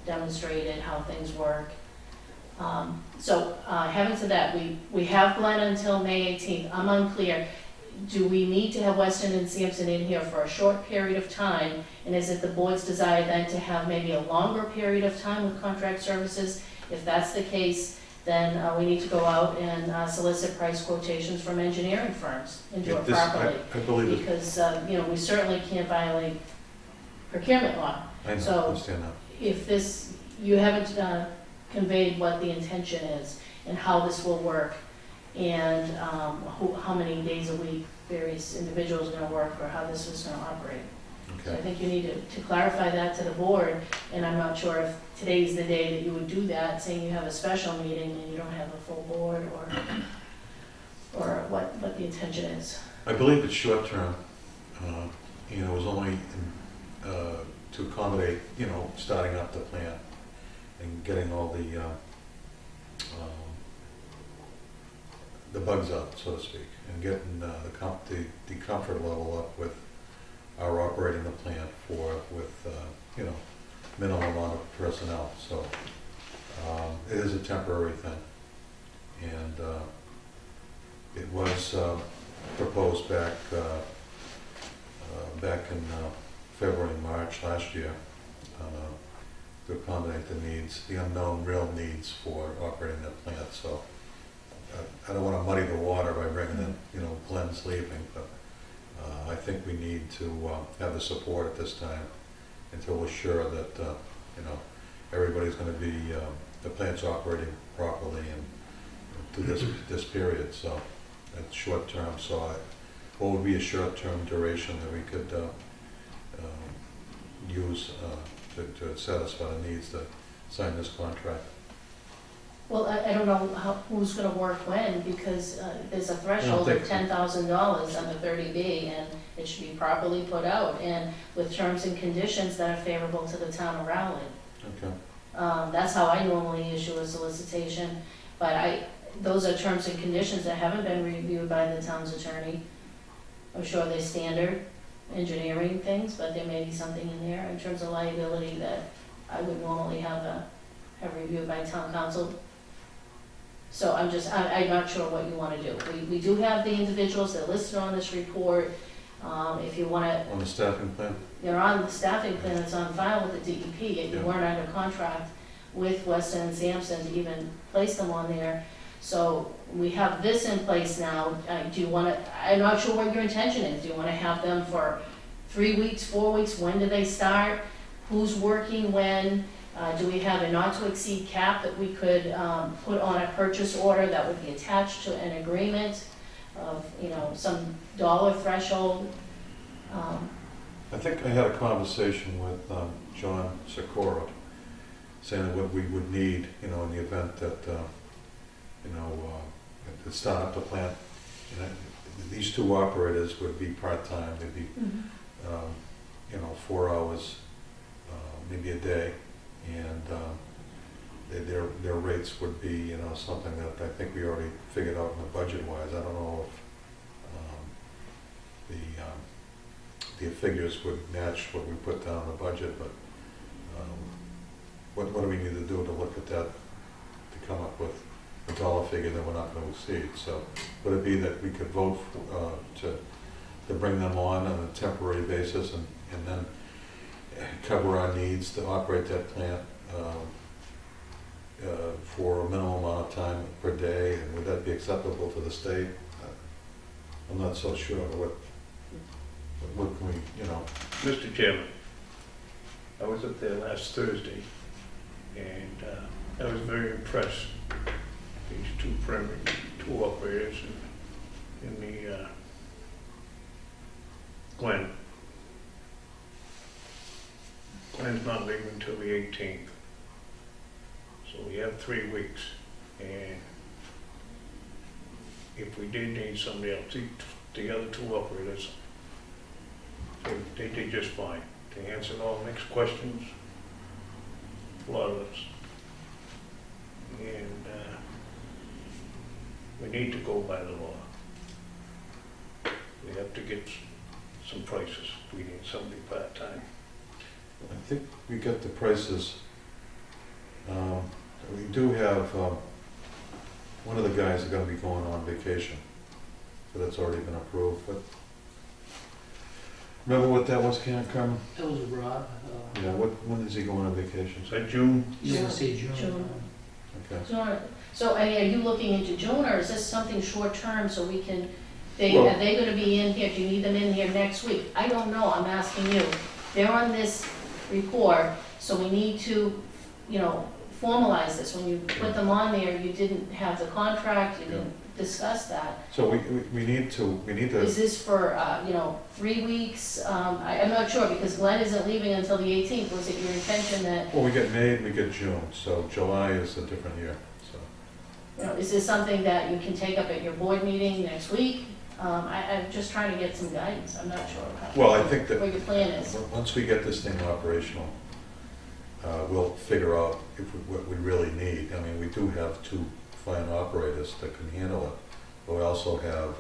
S5: demonstrated how things work. Having said that, we have Glenn until May 18th. I'm unclear. Do we need to have Weston and Sampson in here for a short period of time? And is it the board's desire then to have maybe a longer period of time with contract services? If that's the case, then we need to go out and solicit price quotations from engineering firms and do it properly.
S1: I believe it.
S5: Because, we certainly can't violate procurement law.
S1: I know,
S5: So-
S1: understand that.
S5: If this, you haven't conveyed what the intention is and how this will work, and how many days a week various individuals are gonna work, or how this is gonna operate. So I
S1: Okay.
S5: think you need to clarify that to the board, and I'm not sure if today's the day that you would do that, saying you have a special meeting and you don't have a full board, or what the intention is.
S1: I believe it's short term. It was only to accommodate, starting up the plant and getting all the bugs out, so to speak, and getting the comfort level up with our operating the plant with minimum amount of personnel. So it is a temporary thing, and it was proposed back in February and March last year to accommodate the unknown real needs for operating that plant. So I don't want to muddy the water by bringing in, Glenn's leaving, but I think we need to have the support at this time until we're sure that, everybody's going to be, the plant's operating properly and through this period. So it's short term. So what would be a short term duration that we could use to satisfy the needs to sign this contract?
S5: Well, I don't know who's gonna work when, because there's a threshold of
S1: think-
S5: $10,000 under 30B, and it should be properly put out, and with terms and conditions that are favorable to the town of Rowley.
S1: Okay.
S5: That's how I normally issue a solicitation, but those are terms and conditions that haven't been reviewed by the town's attorney. I'm sure they're standard engineering things, but there may be something in there in terms of liability that I would normally have reviewed by town council. So I'm not sure what you wanna do. We do have the individuals that are listed on this report. If you wanna,
S1: On the staffing plan?
S5: they're on the staffing plan that's on file with the DEP, and you
S1: Yeah.
S5: weren't under contract with Weston and Sampson to even place them on there. So we have this in place now. I'm not sure what your intention is. Do you wanna have them for 3 weeks, 4 weeks? When do they start? Who's working when? Do we have a not-to-exceed cap that we could put on a purchase order that would be attached to an agreement of, some dollar threshold?
S1: I think I had a conversation with John Sikora, saying that what we would need, in the event that, to start up the plant, these two operators would be part-time. They'd be, 4 hours, maybe a day, and their rates would be, something that I think we already figured out in the budget-wise. I don't know if the figures would match what we put down in the budget, but what do we need to do to look at that to come up with a dollar figure that we're not going to exceed? So would it be that we could vote to bring them on a temporary basis and then cover our needs to operate that plant for a minimum amount of time per day, and would that be acceptable to the state? I'm not so sure what can we,
S7: Mr. Chairman, I was up there last Thursday, and I was very impressed. These two operators in the Glenn's not leaving until the 18th. So we have 3 weeks, and if we did need somebody else, the other two operators, they did just fine. They answered all the next questions, a lot of us. And we need to go by the law. we have to get some prices. We need somebody part-time.
S1: I think we got the prices. We do have, one of the guys is gonna be going on vacation, so that's already been approved, but remember what that was, Carmen?
S3: That was Rob.
S1: Yeah, when is he going on vacation?
S7: Is that June?
S3: You gonna say June?
S5: June.
S1: Okay.
S5: So are you looking into June, or is this something short-term so we can,
S1: Well-
S5: are they gonna be in here, do you need them in here next week? I don't know, I'm asking you. They're on this report, so we need to, formalize this. When you put them on there, you didn't have the contract, you didn't discuss that.
S1: So we need to,
S5: Is this for, 3 weeks? I'm not sure, because Glenn isn't leaving until the 18th. Was it your intention that,
S1: well, we get May and we get June, so July is a different year, so.
S5: is this something that you can take up at your board meeting next week? I'm just trying to get some guidance. I'm not sure
S1: Well, I think that
S5: what your plan is.
S1: once we get this thing operational, we'll figure out what we really need. I mean, we do have 2 fine operators that can handle it, but we also have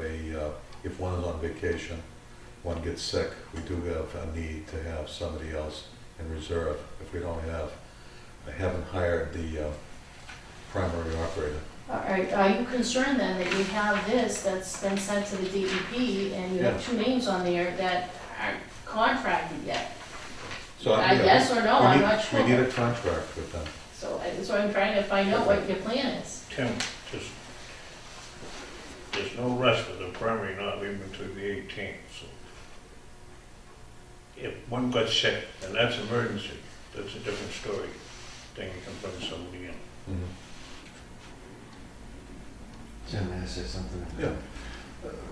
S1: if one is on vacation, one gets sick, we do have a need to have somebody else in reserve if we don't have, I haven't hired the primary operator.
S5: All right, are you concerned then that you have this that's been sent to the DEP and you have 2 names on there that aren't contracted yet?
S1: So
S5: Yes or no, I'm not
S1: We need
S5: sure.
S1: a contract with them.
S5: So I'm trying to find out what your plan is.
S7: Tim, there's no rush for the primary not leaving until the 18th, so. If one got sick, and that's emergency, that's a different story. Then you can bring somebody in.
S1: Mhm.
S4: Tim, may I say something?
S1: Yeah.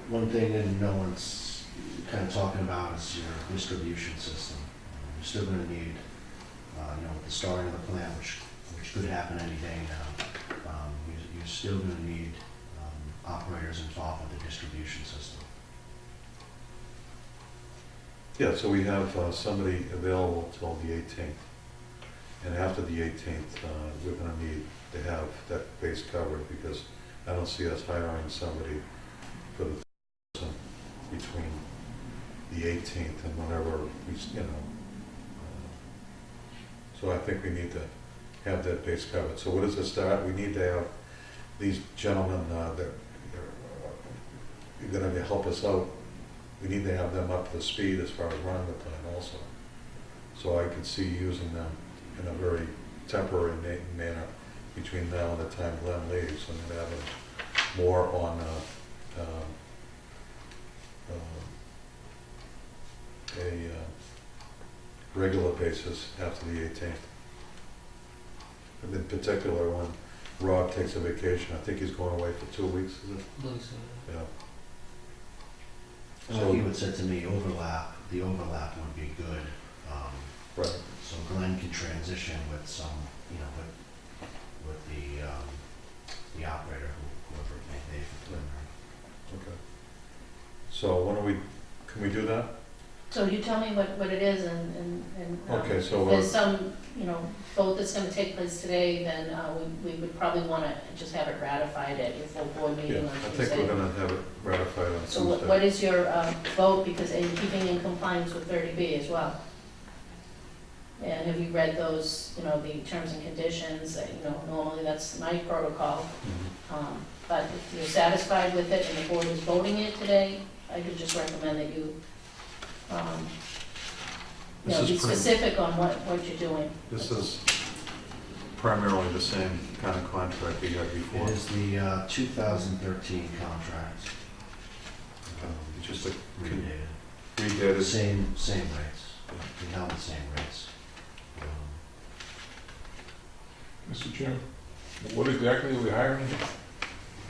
S4: One thing that no one's kind of talking about is your distribution system. You're still gonna need, with the starting of the plant, which could happen any day now, you're still gonna need operators involved with the distribution system.
S1: Yeah, so we have somebody available till the 18th. And after the 18th, we're gonna need to have that base covered, because I don't see us hiring somebody for the person between the 18th and whenever we, so I think we need to have that base covered. So what does it start? We need to have these gentlemen that are gonna help us out. We need to have them up to speed as far as running the plant also. So I could see using them in a very temporary manner between now and the time Glenn leaves, and then having more on a regular basis after the 18th. And in particular, when Rob takes a vacation, I think he's going away for 2 weeks, is it?
S3: Believe so.
S1: Yeah.
S4: So he would said to me, the overlap would be good.
S1: Right.
S4: So Glenn can transition with some, with the operator, whoever it may be for preliminary.
S1: Okay. So can we do that?
S5: So you tell me what it is, and
S1: Okay, so
S5: if there's some, vote that's gonna take place today, then we would probably wanna just have it ratified at your full board
S1: yeah,
S5: meeting on
S1: I think
S5: Tuesday.
S1: we're gonna have it ratified on
S5: So
S1: Tuesday.
S5: what is your vote, because are you keeping in compliance with 30B as well? And have you read those, the terms and conditions, normally that's my protocol.
S1: Mhm.
S5: But if you're satisfied with it and the board is voting it today, I could just recommend that you,
S1: This is
S5: be
S1: pretty-
S5: specific on what you're doing.
S1: This is primarily the same kind of contract we had before.
S4: It is the 2013 contract.
S1: Just a
S4: Redated.
S1: redated.
S4: Same rates. We held the same rates.
S9: Mr. Chairman, what exactly are we hiring?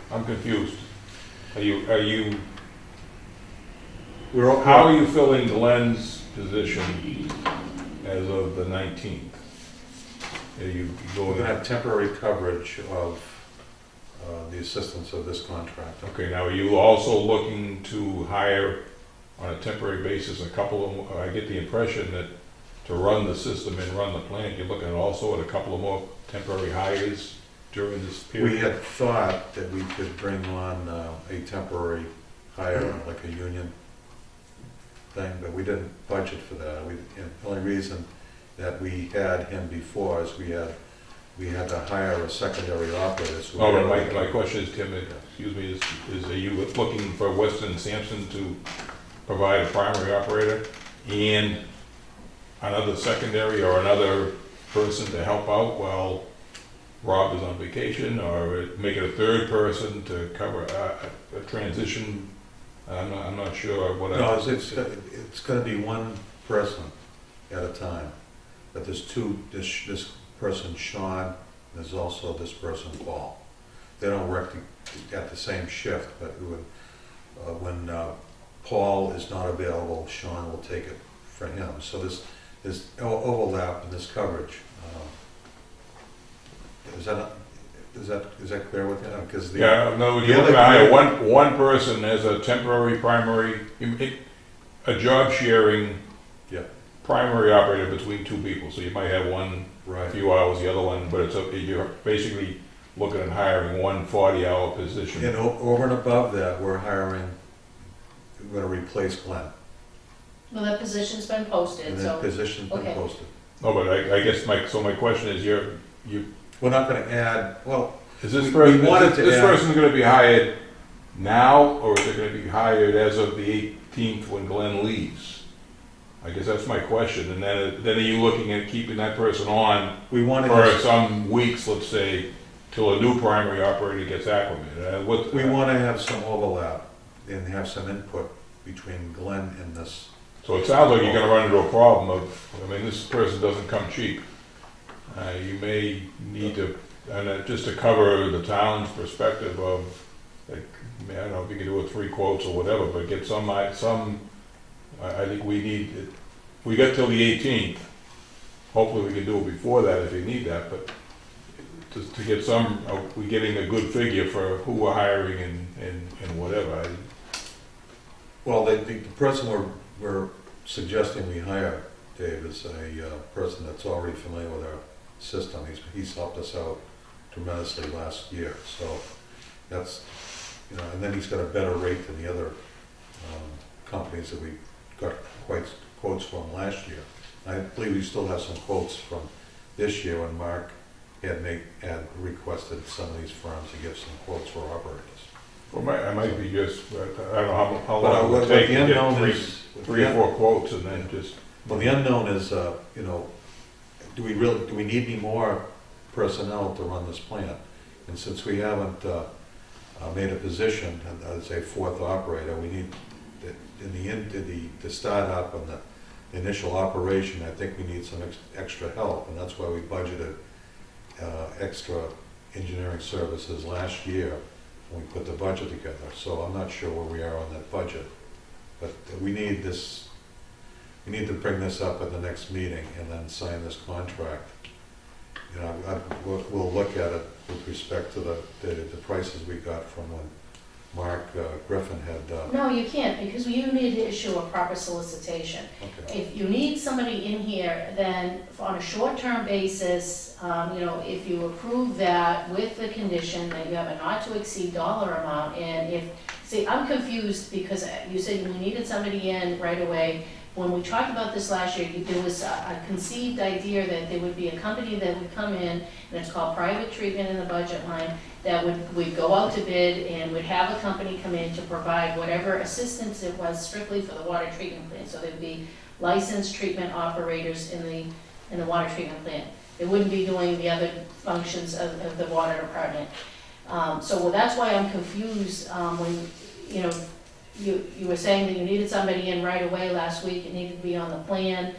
S9: I'm confused. How are you filling Glenn's position as of the 19th? Are you
S1: We're
S9: going?
S1: gonna have temporary coverage of the assistance of this contract.
S9: Okay, now are you also looking to hire on a temporary basis a couple of, I get the impression that to run the system and run the plant, you're looking also at a couple of more temporary hires during this period?
S1: We had thought that we could bring on a temporary hire, like a union thing, but we didn't budget for that. And the only reason that we had him before is we had to hire a secondary operator. So
S9: Oh, my question is, Tim, excuse me, is are you looking for Weston Sampson to provide a primary operator and another secondary or another person to help out while Rob is on vacation, or make it a third person to cover a transition? I'm not sure what.
S1: No, it's gonna be one person at a time. But there's two, this person, Sean, there's also this person, Paul. They don't work at the same shift, but when Paul is not available, Sean will take it for him. So there's overlap in this coverage. Is that clear with you? Because
S9: Yeah, no,
S1: the
S9: you're
S1: other-
S9: looking to hire one person as a temporary primary, a job sharing
S1: Yeah.
S9: primary operator between two people. So you might have one a
S1: Right.
S9: few hours, the other one, but you're basically looking at hiring one 40-hour position.
S1: And over and above that, we're gonna replace Glenn.
S5: Well, that position's been posted,
S1: And that
S5: so,
S1: position's been
S5: okay.
S1: posted.
S9: No, but I guess my question is,
S1: We're not gonna add, well,
S9: is this
S1: We
S9: person,
S1: wanted
S9: is
S1: to
S9: this
S1: add-
S9: person gonna be hired now, or is it gonna be hired as of the 18th when Glenn leaves? I guess that's my question, and then are you looking at keeping that person on
S1: we wanted
S9: for
S1: to,
S9: some weeks, let's say, till a new primary operator gets acclimated?
S1: we wanna have some overlap and have some input between Glenn and this.
S9: So it sounds like you're gonna run into a problem of, I mean, this person doesn't come cheap. You may need to, and just to cover the town's perspective of, like, I don't know if you can do it 3 quotes or whatever, but get I think we got till the 18th. Hopefully we can do it before that if you need that, but to get we're getting a good figure for who we're hiring and whatever.
S1: Well, the person we're suggesting we hire, Dave, is a person that's already familiar with our system. He's helped us out tremendously last year, so that's, and then he's got a better rate than the other companies that we got quotes from last year. I believe we still have some quotes from this year when Mark had requested some of these firms to give some quotes for operators.
S9: Well, I might be just, I don't know how
S1: But
S9: long it
S1: what
S9: would take
S1: the
S9: to get
S1: unknown
S9: three
S1: is,
S9: or 4 quotes and then just.
S1: well, the unknown is, do we need any more personnel to run this plant? And since we haven't made a position, as a 4th operator, we need, to start up on the initial operation, I think we need some extra help, and that's why we budgeted extra engineering services last year when we put the budget together. So I'm not sure where we are on that budget, but we need to bring this up at the next meeting and then sign this contract. We'll look at it with respect to the prices we got from when Mark Griffin had.
S5: No, you can't, because you need to issue a proper solicitation.
S1: Okay.
S5: If you need somebody in here, then on a short-term basis, if you approve that with the condition that you have a not-to-exceed dollar amount, and see, I'm confused because you said you needed somebody in right away. When we talked about this last year, there was a conceived idea that there would be a company that would come in, and it's called private treatment in the budget line, that would go out to bid and would have a company come in to provide whatever assistance it was strictly for the water treatment plant. So there would be licensed treatment operators in the water treatment plant. They wouldn't be doing the other functions of the water department. So that's why I'm confused when, you were saying that you needed somebody in right away last week. It needed to be on the plan.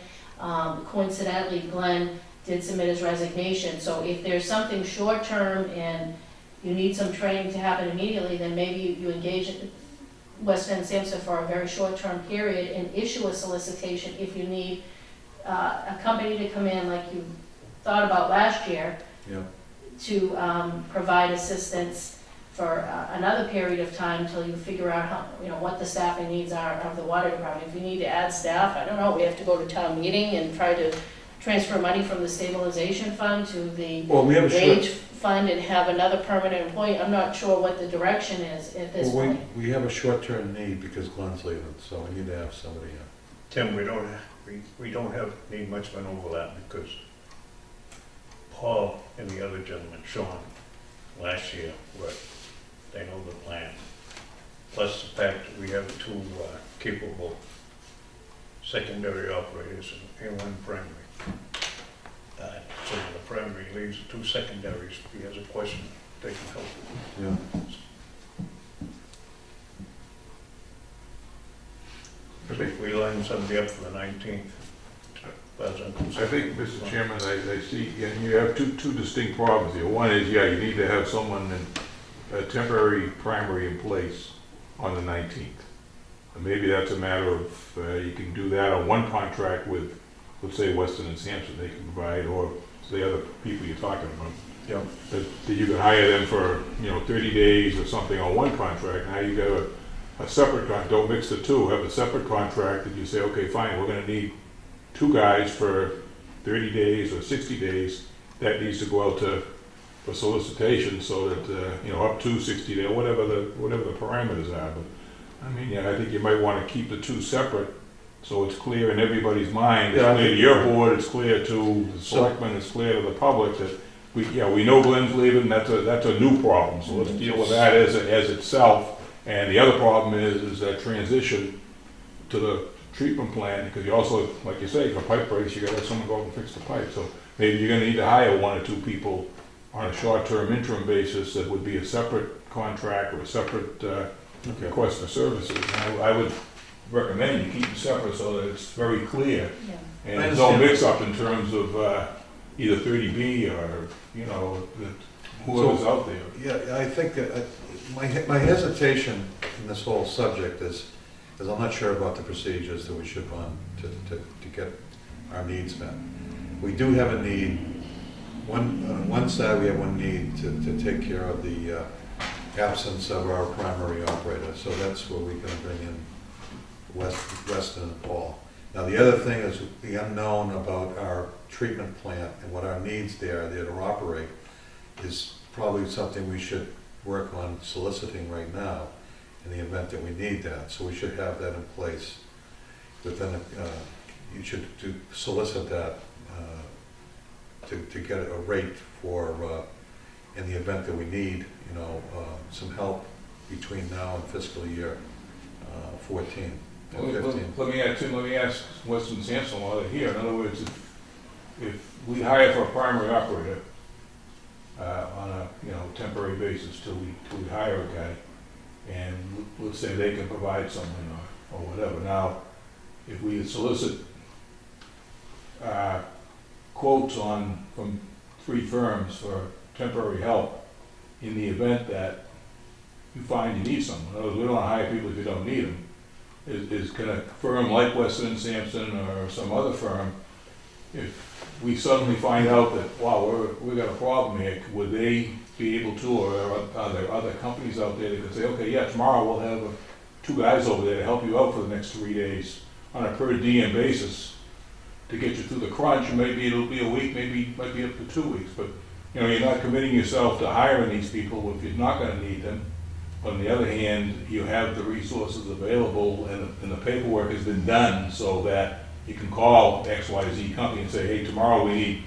S5: Coincidentally, Glenn did submit his resignation. So if there's something short-term and you need some training to happen immediately, then maybe you engage West End Sampson for a very short-term period and issue a solicitation if you need a company to come in like you thought about last year.
S1: Yeah.
S5: To provide assistance for another period of time until you figure out how, what the staffing needs are of the water department. If you need to add staff, I don't know, we have to go to town meeting and try to transfer money from the stabilization fund to the
S1: Well, we have a
S5: wage fund and have another permanent employee. I'm not sure what the direction is at this point.
S1: We have a short-term need because Glenn's leaving, so we need to have somebody in.
S7: Tim, we don't need much of an overlap because Paul and the other gentleman, Sean, last year, they know the plan. Plus the fact that we have two capable secondary operators and one primary. So when the primary leaves the two secondaries, if he has a question, they can help.
S1: Yeah.
S7: If we line somebody up for the 19th,
S9: I think, Mr. Chairman, I see, and you have two distinct problems here. One is, yeah, you need to have someone, a temporary primary in place on the 19th. And maybe that's a matter of, you can do that on one contract with, let's say, Weston and Sampson, they can provide, or the other people you're talking about.
S1: Yeah.
S9: That you can hire them for, 30 days or something on one contract. Now you got a separate contract, don't mix the two, have a separate contract that you say, okay, fine, we're gonna need 2 guys for 30 days or 60 days. That needs to go out for solicitation so that, up to 60 days, whatever the parameters are. But I mean, yeah, I think you might want to keep the two separate so it's clear in everybody's mind. It's clear to your board, it's clear to the selectmen, it's clear to the public that we know Glenn's leaving, that's a new problem. So let's deal with that as itself. And the other problem is that transition to the treatment plant, because you also, like you say, if a pipe breaks, you gotta have someone go out and fix the pipe. So maybe you're gonna need to hire 1 or 2 people on a short-term interim basis that would be a separate contract or a separate request for services. And I would recommend you keep them separate so that it's very clear.
S5: Yeah.
S9: And there's no mix-up in terms of either 30B or, whoever's out there.
S1: Yeah, I think that my hesitation in this whole subject is I'm not sure about the procedures that we should run to get our needs met. We do have a need, on one side we have one need to take care of the absence of our primary operator, so that's where we're gonna bring in Weston and Paul. Now the other thing is the unknown about our treatment plant and what our needs there to operate is probably something we should work on soliciting right now in the event that we need that. So we should have that in place within, you should solicit that to get a rate for, in the event that we need, some help between now and fiscal year 14 and 15.
S9: Let me ask Weston Sampson while they're here. In other words, if we hire for a primary operator on a temporary basis till we hire a guy, and let's say they can provide someone or whatever. Now, if we solicit quotes from 3 firms for temporary help in the event that you find you need someone, in other words, we don't want to hire people if you don't need them, can a firm like Weston & Sampson or some other firm, if we suddenly find out that, wow, we got a problem here, would they be able to, or are there other companies out there that could say, okay, yeah, tomorrow we'll have 2 guys over there to help you out for the next 3 days on a per diem basis to get you through the crunch, and maybe it'll be a week, maybe might be up to 2 weeks, but you're not committing yourself to hiring these people if you're not gonna need them. On the other hand, you have the resources available and the paperwork has been done so that you can call XYZ company and say, hey, tomorrow we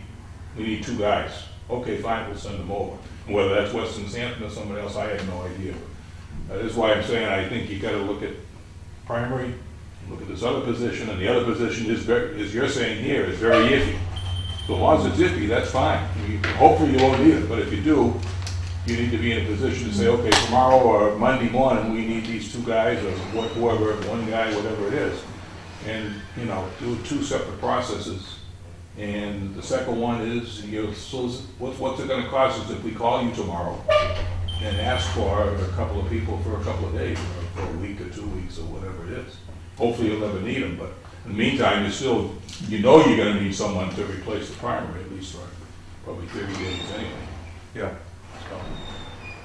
S9: need 2 guys. Okay, fine, we'll send them over. Whether that's Weston Sampson or somebody else, I have no idea. This is why I'm saying I think you gotta look at primary, look at this other position, and the other position is as you're saying here, is very iffy. So as long as it's iffy, that's fine. Hopefully you won't need it, but if you do, you need to be in a position to say, okay, tomorrow or Monday morning, we need these 2 guys, or whoever, 1 guy, whatever it is. And, do 2 separate processes. And the second one is, what's it gonna cost us if we call you tomorrow and ask for a couple of people for a couple of days, or for a week or 2 weeks, or whatever it is. Hopefully you'll never need them, but in the meantime, you're gonna need someone to replace the primary, at least for probably 30 days anyway.
S1: Yeah.
S9: So,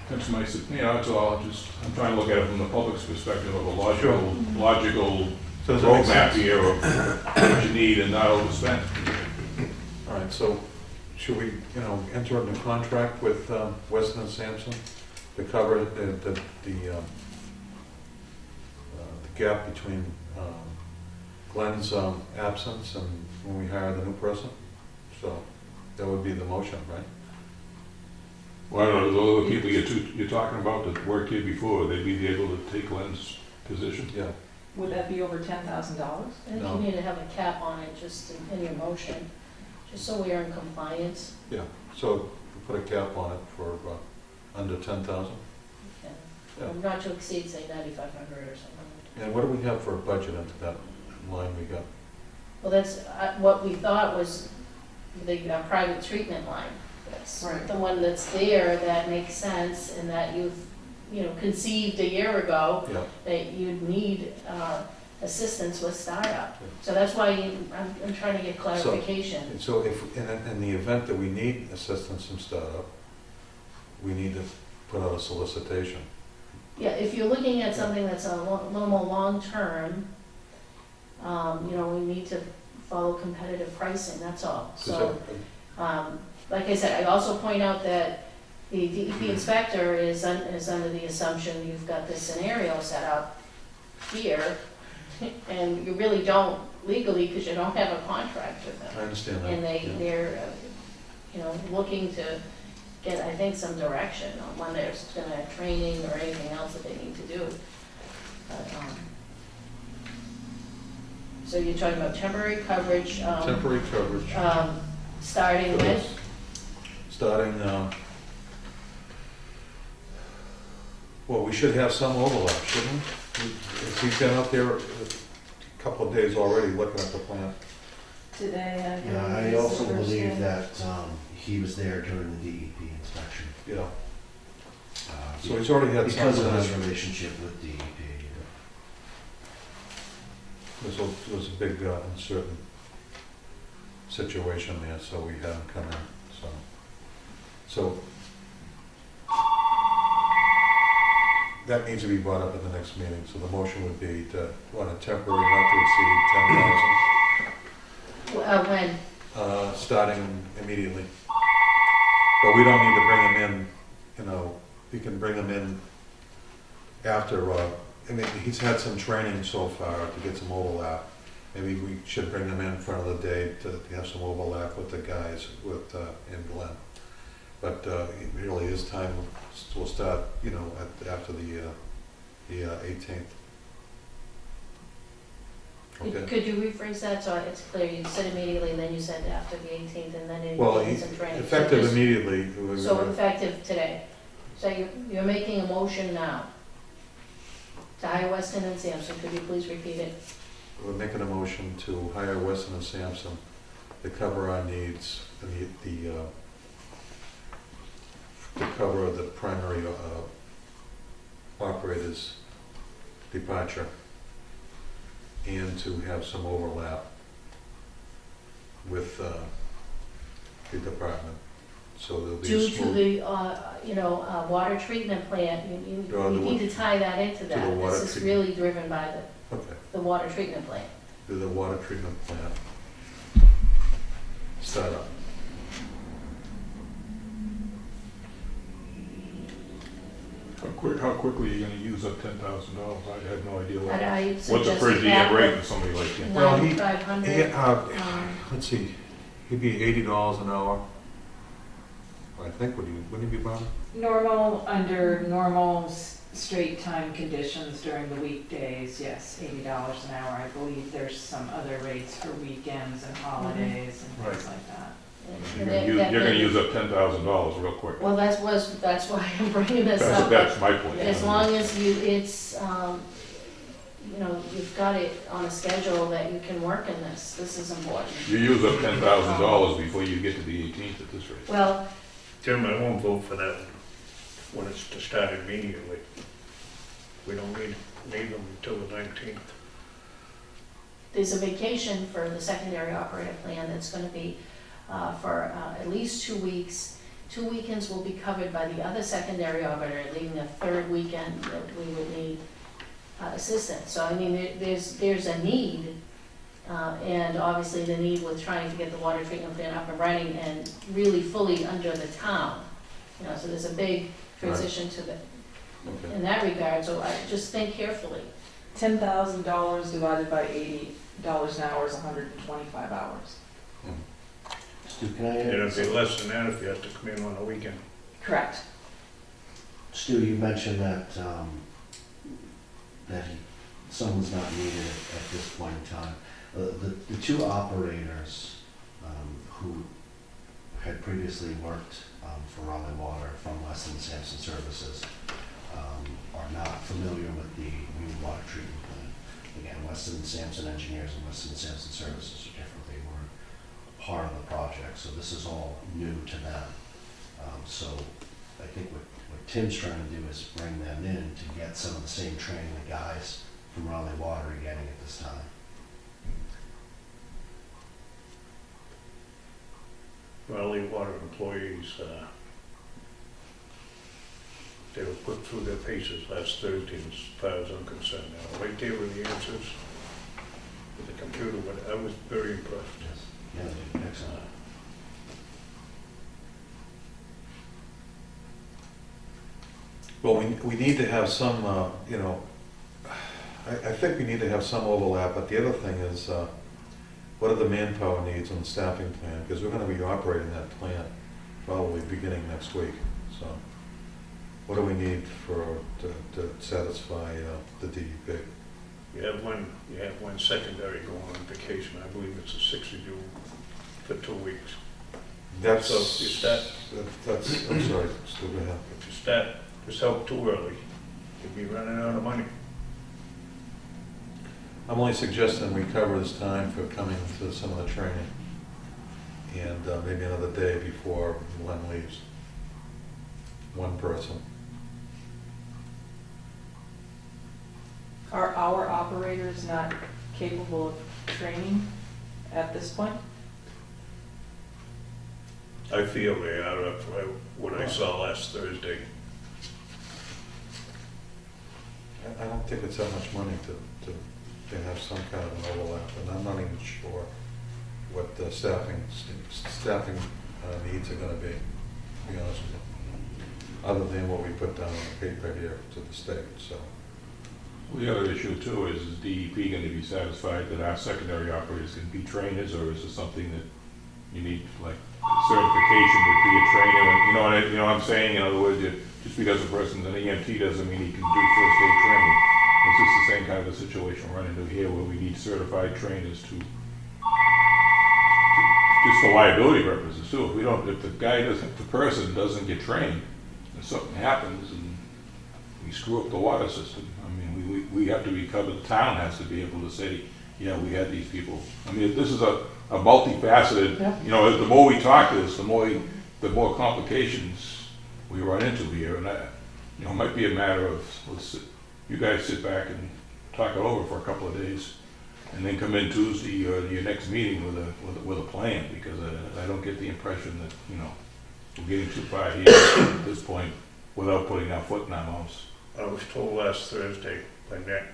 S9: that's my, that's all. I'm trying to look at it from the public's perspective of a logical
S1: So does that make
S9: roadmap
S1: sense?
S9: here of what you need and not overspend.
S1: All right, so should we, enter into contract with Weston and Sampson to cover the gap between Glenn's absence and when we hire the new person. So that would be the motion, right?
S9: Well, I don't know, those other people you're talking about that worked here before, they'd be able to take Glenn's position?
S1: Yeah.
S6: Would that be over $10,000?
S5: I think
S1: No.
S5: you need to have a cap on it, just in your motion, just so we are in compliance.
S1: Yeah, so we put a cap on it for under 10,000. Yeah.
S5: Not to exceed, say, 9,500 or something.
S1: And what do we have for a budget into that line we got?
S5: Well, that's, what we thought was the private treatment line. That's
S6: Right.
S5: the one that's there, that makes sense, and that you've, conceived a year ago,
S1: Yeah,
S5: that you'd need assistance with startup.
S1: Yeah.
S5: So that's why I'm trying to get clarification.
S1: and so if, in the event that we need assistance in startup, we need to put out a solicitation.
S5: Yeah, if you're looking at something that's a little more long-term, we need to follow competitive pricing, that's all.
S1: 'Cause
S5: So, like I said, I also point out that the DEP inspector is under the assumption you've got this scenario set up here, and you really don't legally, because you don't have a contract with
S1: I
S5: them.
S1: understand that.
S5: And
S1: yeah.
S5: they're looking to get, I think, some direction on when there's gonna have training or anything else that they need to do. But, so you're talking about temporary coverage,
S1: Temporary coverage.
S5: starting with,
S1: Starting, well, we should have some overlap, shouldn't we? He's been out there a couple of days already looking at the plant.
S6: Today,
S4: Yeah, I
S6: believe is
S4: also
S6: the first
S4: believe
S6: day.
S4: that he was there during the DEP inspection.
S1: Yeah.
S4: uh,
S1: So he's already had some.
S4: Because of his relationship with DEP.
S1: It was a big uncertain situation there, so we had him come in, so that needs to be brought up at the next meeting, so the motion would be to, want a temporary not to exceed 10,000,
S5: when,
S1: starting immediately. But we don't need to bring him in, we can bring him in after, he's had some training so far to get some overlap. Maybe we should bring him in front of the day to have some overlap with the guys in Glen. But really his time will start, after the 18th. Okay.
S5: could you rephrase that so it's clear? You said immediately, then you said after the 18th, and then it
S1: Well,
S5: needs some training. So
S1: effective
S5: just-
S1: immediately.
S5: So effective today. So you're making a motion now to hire Weston and Sampson. Could you please repeat it?
S1: We're making a motion to hire Weston and Sampson to cover our needs, to cover the primary operator's departure, and to have some overlap with the department, so there'll be a
S5: Due to
S1: smooth.
S5: the, water treatment plant, you
S1: Yeah, the
S5: need to tie that into
S1: the
S5: that.
S1: water
S5: This is
S1: treatment.
S5: really driven by
S1: Okay,
S5: the water treatment plant.
S1: do the water treatment plant start up.
S9: How quickly are you gonna use up $10,000? I had no idea
S5: I
S9: what's a per
S5: suggested
S9: diem
S5: half
S9: rate
S5: of
S9: for somebody like you.
S1: Well, he-
S5: 9,500.
S1: Let's see, he'd be $80 an hour. I think, wouldn't he be, Bob?
S8: Under normal straight time conditions during the weekdays, yes, $80 an hour. I believe there's some other rates for weekends and holidays and things like that.
S9: You're gonna use up $10,000 real quick.
S5: Well, that's why I'm bringing this
S9: That's,
S5: up.
S9: that's my point.
S5: As long as it's, you've got it on a schedule that you can work in this is important.
S9: You use up $10,000 before you get to the 18th at this rate.
S5: Well,
S7: Jim, I won't vote for that when it's to start immediately. We don't need them until the 19th.
S5: there's a vacation for the secondary operator plan that's gonna be for at least 2 weeks. 2 weekends will be covered by the other secondary operator, leaving a third weekend that we would need assistance. So I mean, there's a need, and obviously the need with trying to get the water treatment plant up and running and really fully under the town. So there's a big transition to
S1: Okay.
S5: in that regard, so I just think carefully.
S6: $10,000 divided by 80
S8: dollars an hour is 125 hours.
S4: Stu, can I
S7: And
S4: add?
S7: it'd be less than that if you have to come in on a weekend.
S8: Correct.
S4: Stu, you mentioned that, that someone's not needed at this point in time. The two operators who had previously worked for Raleigh Water from Weston Sampson Services are not familiar with the new water treatment plant. Again, Weston Sampson Engineers and Weston Sampson Services are different. They weren't part of the project, so this is all new to them. So I think what Tim's trying to do is bring them in to get some of the same training the guys from Raleigh Water are getting at this time.
S7: Raleigh Water employees, they were put through their paces last Thursday, as far as I'm concerned. Now, right there were the answers with the computer, but I was very impressed.
S4: Yes. Yeah, they did excellent.
S1: Well, we need to have some, you know, I think we need to have some overlap, but the other thing is, what are the manpower needs on the staffing plan? Because we're gonna be operating that plant probably beginning next week, so. What do we need to satisfy the DEP?
S7: You have one secondary going on vacation. I believe it's the 6th of June for 2 weeks.
S1: That's,
S7: So if you start,
S1: that's, I'm sorry, still go ahead.
S7: if you start this out too early, you'll be running out of money.
S1: I'm only suggesting we cover this time for coming to some of the training, and maybe another day before Len leaves. One person.
S8: Are our operators not capable of training at this point?
S7: I feel they are after what I saw last Thursday.
S1: I don't think it's that much money to have some kind of an overlap, and I'm not even sure what the staffing needs are gonna be, to be honest with you, other than what we put down on the paper here to the state, so.
S9: Well, the other issue too is DEP going to be satisfied that our secondary operators can be trainers, or is it something that you need, like certification to be a trainer? And you know what I'm saying? In other words, just because a person's an EMT doesn't mean he can do first aid training. It's just the same kind of a situation we're running into here, where we need certified trainers to just for liability purposes too. If the person doesn't get trained, and something happens and we screw up the water system, I mean, we have to be covered. The town has to be able to say, yeah, we had these people. I mean, this is a multifaceted, you know, the more we talk this, the more complications we run into here. And you know, it might be a matter of, you guys sit back and talk it over for a couple of days, and then come in Tuesday or your next meeting with a plan, because I don't get the impression that, you know, we're getting too far here at this point without putting our foot in our mouths.
S7: I was told last Thursday by Nick,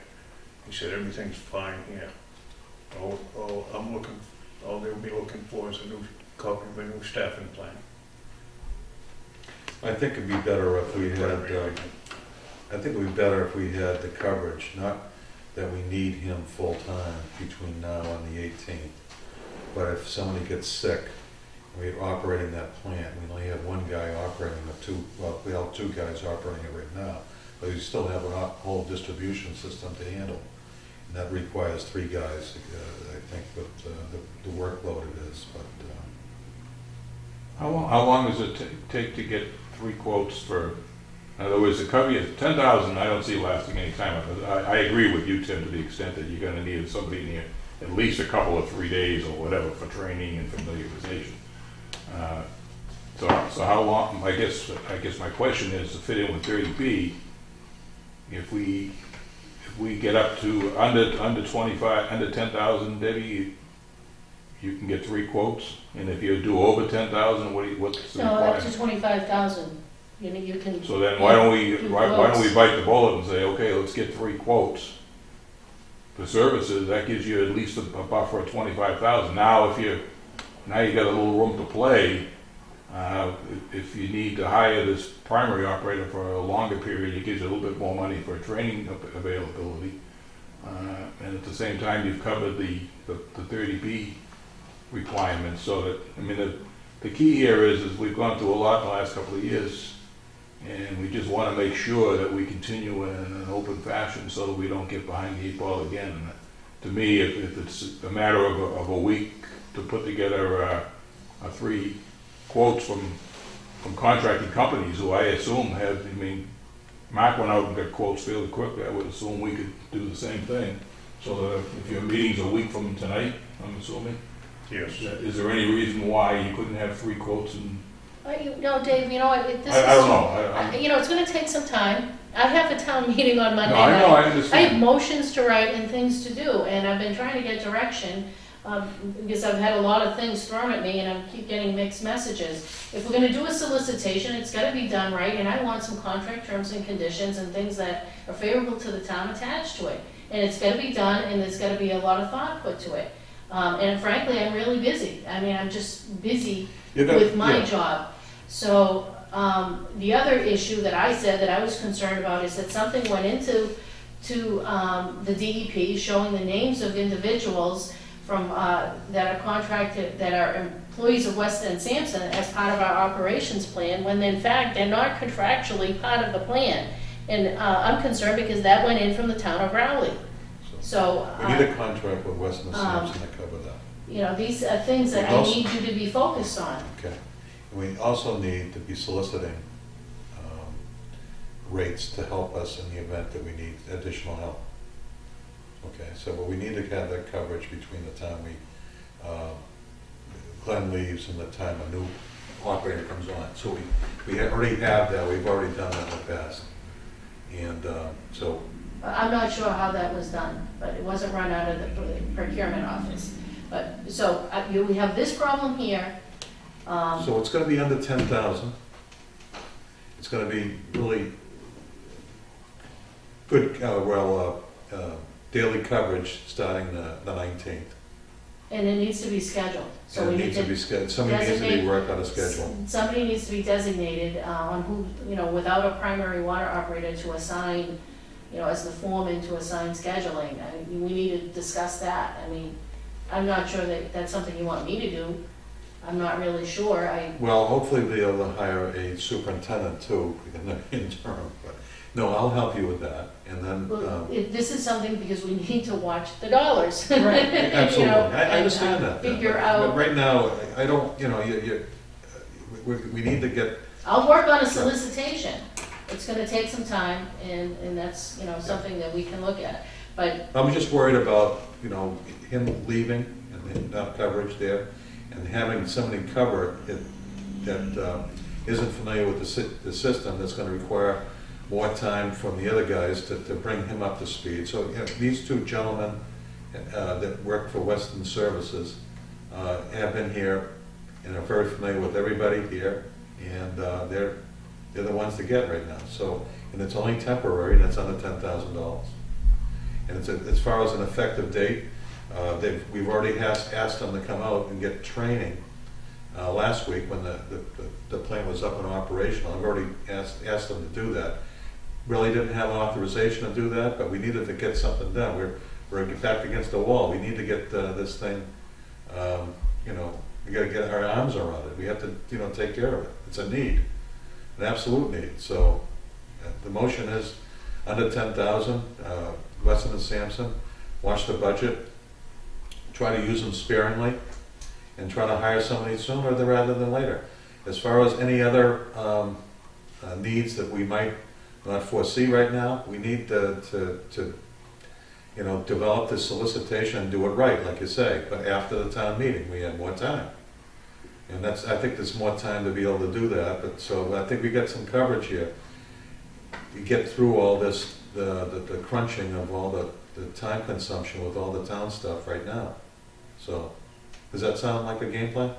S7: he said everything's fine here. All they'll be looking for is a new copy of a new staffing plan.
S1: I think it'd be better if we had, the coverage, not that we need him full-time between now and the 18th. But if somebody gets sick, we're operating that plant, we only have one guy operating we have two guys operating it right now, but we still have a whole distribution system to handle. And that requires 3 guys, I think, with the workload it is, but.
S9: How long does it take to get 3 quotes for, in other words, the cover is 10,000, I don't see it lasting any time. I agree with you, Tim, to the extent that you're gonna need somebody in here at least a couple of 3 days or whatever for training and familiarization. So how long, I guess my question is to fit in with 30B, if we get up to under 10,000, Debbie, you can get 3 quotes, and if you do over 10,000, what's the
S5: No, up to
S1: uh,
S9: requirement?
S5: 25,000, you can.
S9: So then why don't we
S5: quotes.
S9: bite the bullet and say, okay, let's get 3 quotes for services, that gives you at least a buffer of 25,000. Now you got a little room to play. If you need to hire this primary operator for a longer period, it gives you a little bit more money for training availability. And at the same time, you've covered the 30B requirements, so that, I mean, the key here is we've gone through a lot in the last couple of years, and we just want to make sure that we continue in an open fashion so that we don't get behind the 8 ball again. And to me, if it's a matter of a week to put together 3 quotes from contracting companies who I assume have, I mean, Mark went out and got quotes fairly quickly. I would assume we could do the same thing. So that if your meeting's a week from tonight, I'm assuming,
S7: Yes.
S9: is there any reason why you couldn't have 3 quotes? And
S5: No, Dave, you know, this is.
S9: I don't know.
S5: You know, it's gonna take some time. I have a town meeting on Monday
S9: No, I know,
S5: night.
S9: I
S5: I have
S9: understand.
S5: motions to write and things to do, and I've been trying to get direction, because I've had a lot of things thrown at me, and I keep getting mixed messages. If we're gonna do a solicitation, it's gotta be done right, and I want some contract terms and conditions and things that are favorable to the town attached to it. And it's gotta be done, and there's gotta be a lot of thought put to it. And frankly, I'm really busy. I mean, I'm just busy with my job. So, the other issue that I said that I was concerned about is that something went into the DEP showing the names of individuals from, that are contracted, that are employees of Weston and Sampson as part of our operations plan, when in fact, they're not contractually part of the plan. And, I'm concerned because that went in from the town of Rowley. So.
S1: We need a contract with Weston and Sampson to cover that.
S5: You know, these are things that I need you to be focused on.
S1: Okay. We also need to be soliciting rates to help us in the event that we need additional help. Okay, so but we need to have that coverage between the time Glenn leaves and the time a new operator comes on. So we already have that, we've already done that in the past. And so.
S5: I'm not sure how that was done, but it wasn't run out of the procurement office. But, so, we have this problem here.
S1: So it's gonna be under 10,000. It's gonna be really good, daily coverage starting the 19th.
S5: And it needs to be scheduled. So
S1: And
S5: we
S1: it
S5: need
S1: needs to be scheduled, somebody needs to be
S5: designate-
S1: worked on a schedule.
S5: Somebody needs to be designated on who, you know, without a primary water operator to assign, you know, as the foreman to assign scheduling. I mean, we need to discuss that. I mean, I'm not sure that that's something you want me to do. I'm not really sure.
S1: Well, hopefully they'll able to hire a superintendent too in the interim, but, no, I'll help you with that, and then,
S5: This is something because we need to watch the dollars.
S8: Right.
S1: absolutely,
S5: You know,
S1: I understand that.
S5: Figure
S1: but
S5: out,
S1: right now, I don't, you know, we need to get,
S5: I'll work on a solicitation. It's gonna take some time, and that's, you know, something that we can look at. But
S1: I'm just worried about, you know, him leaving and not coverage there, and having somebody cover it that isn't familiar with the system, that's gonna require more time from the other guys to bring him up to speed. So, you know, these 2 gentlemen that work for Western Services have been here and are very familiar with everybody here, and they're the ones to get right now. So, and it's only temporary, and it's under $10,000. And it's as far as an effective date, we've already asked them to come out and get training last week when the plant was up and operational. I've already asked them to do that. Really didn't have authorization to do that, but we needed to get something done. We're back against the wall. We need to get this thing, you know, we gotta get our arms around it. We have to, you know, take care of it. It's a need, an absolute need. So the motion is under 10,000, Weston and Sampson, watch the budget, try to use them sparingly, and try to hire somebody sooner rather than later. As far as any other needs that we might not foresee right now, we need to you know, develop this solicitation and do it right, like you say. But after the town meeting, we have more time. And I think there's more time to be able to do that, but so I think we get some coverage here. You get through all this, the crunching of all the time consumption with all the town stuff right now. So, does that sound like a game plan?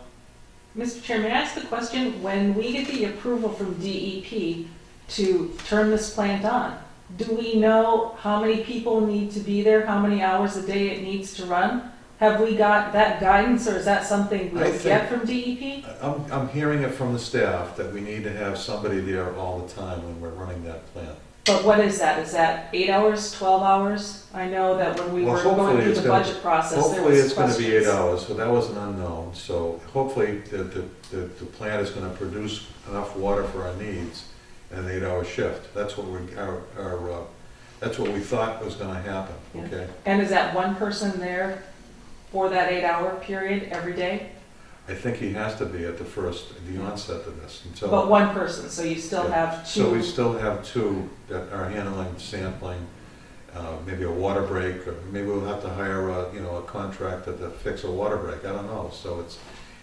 S8: Mr. Chair, may I ask the question, when we get the approval from DEP to turn this plant on, do we know how many people need to be there, how many hours a day it needs to run? Have we got that guidance, or is that something we'll get from DEP?
S1: I'm hearing it from the staff that we need to have somebody there all the time when we're running that plant.
S8: But what is that? Is that 8 hours, 12 hours? I know that when we
S1: Well,
S8: were going
S1: hopefully
S8: through
S1: it's
S8: the
S1: gonna-
S8: budget process, there
S1: Hopefully,
S8: was
S1: it's gonna be 8
S8: questions.
S1: hours, so that was an unknown. So hopefully, the plant is gonna produce enough water for our needs in an 8-hour shift. That's what that's what we thought was gonna happen,
S8: Yeah.
S1: okay?
S8: And is that one person there for that 8-hour period every day?
S1: I think he has to be at the onset of this, until.
S8: But one person, so you still
S1: Yeah.
S8: have
S1: So we
S8: two.
S1: still have two that are handling sampling, maybe a water break, or maybe we'll have to hire a contractor to fix a water break, I don't know, so it's,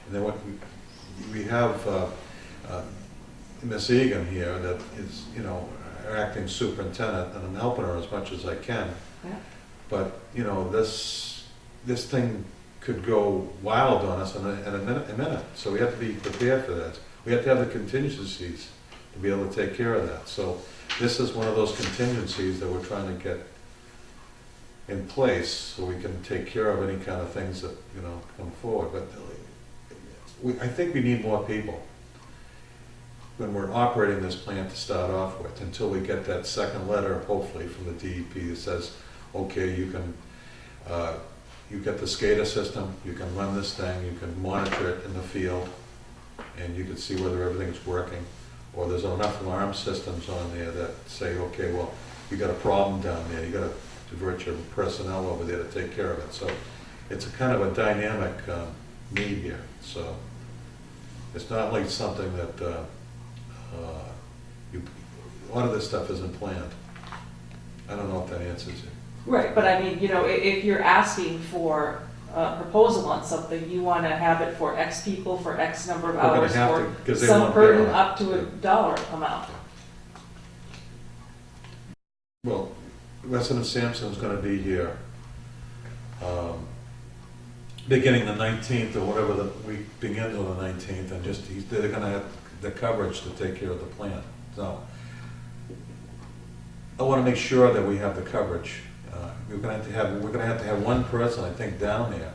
S1: and then what, we have Miss Egan here that is, our acting superintendent, and I'm helping her as much as I can.
S8: Yeah.
S1: But, this thing could go wild on us in a minute, so we have to be prepared for that. We have to have the contingencies to be able to take care of that. So this is one of those contingencies that we're trying to get in place so we can take care of any kind of things that, come forward. But I think we need more people when we're operating this plant to start off with, until we get that second letter, hopefully, from the DEP that says, okay, you can, you get the SCADA system, you can run this thing, you can monitor it in the field, and you can see whether everything's working. Or there's enough alarm systems on there that say, okay, well, you got a problem down there, you got to divert your personnel over there to take care of it. So it's a kind of a dynamic need here. So it's not like something that a lot of this stuff isn't planned. I don't know if that answers you.
S8: Right, but I mean, if you're asking for a proposal on something, you want to have it for X people, for X number of
S1: We're gonna
S8: hours,
S1: have
S8: for
S1: to, 'cause they
S8: some
S1: won't bid
S8: burden
S1: on it.
S8: up to a dollar amount.
S1: Well, Resident Sampson's gonna be here, beginning the 19th or whatever the week begins on the 19th, and they're gonna have the coverage to take care of the plant. So I wanna make sure that we have the coverage. We're gonna have to have one person, I think, down there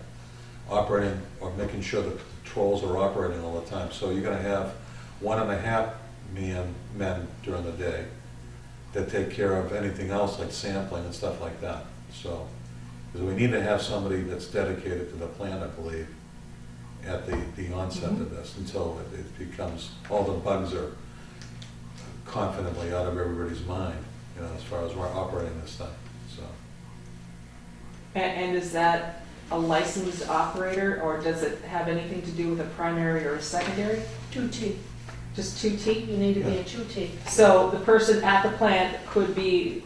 S1: operating or making sure the controls are operating all the time. So you're gonna have 1.5 men during the day that take care of anything else like sampling and stuff like that. So, because we need to have somebody that's dedicated to the plant, I believe, at the onset of this, until it becomes, all the bugs are confidently out of everybody's mind, as far as we're operating this thing, so.
S8: And is that a licensed operator, or does it have anything to do with a primary or a secondary?
S5: 2T,
S8: Just 2T?
S5: you need to be a 2T.
S8: So the person at the plant could be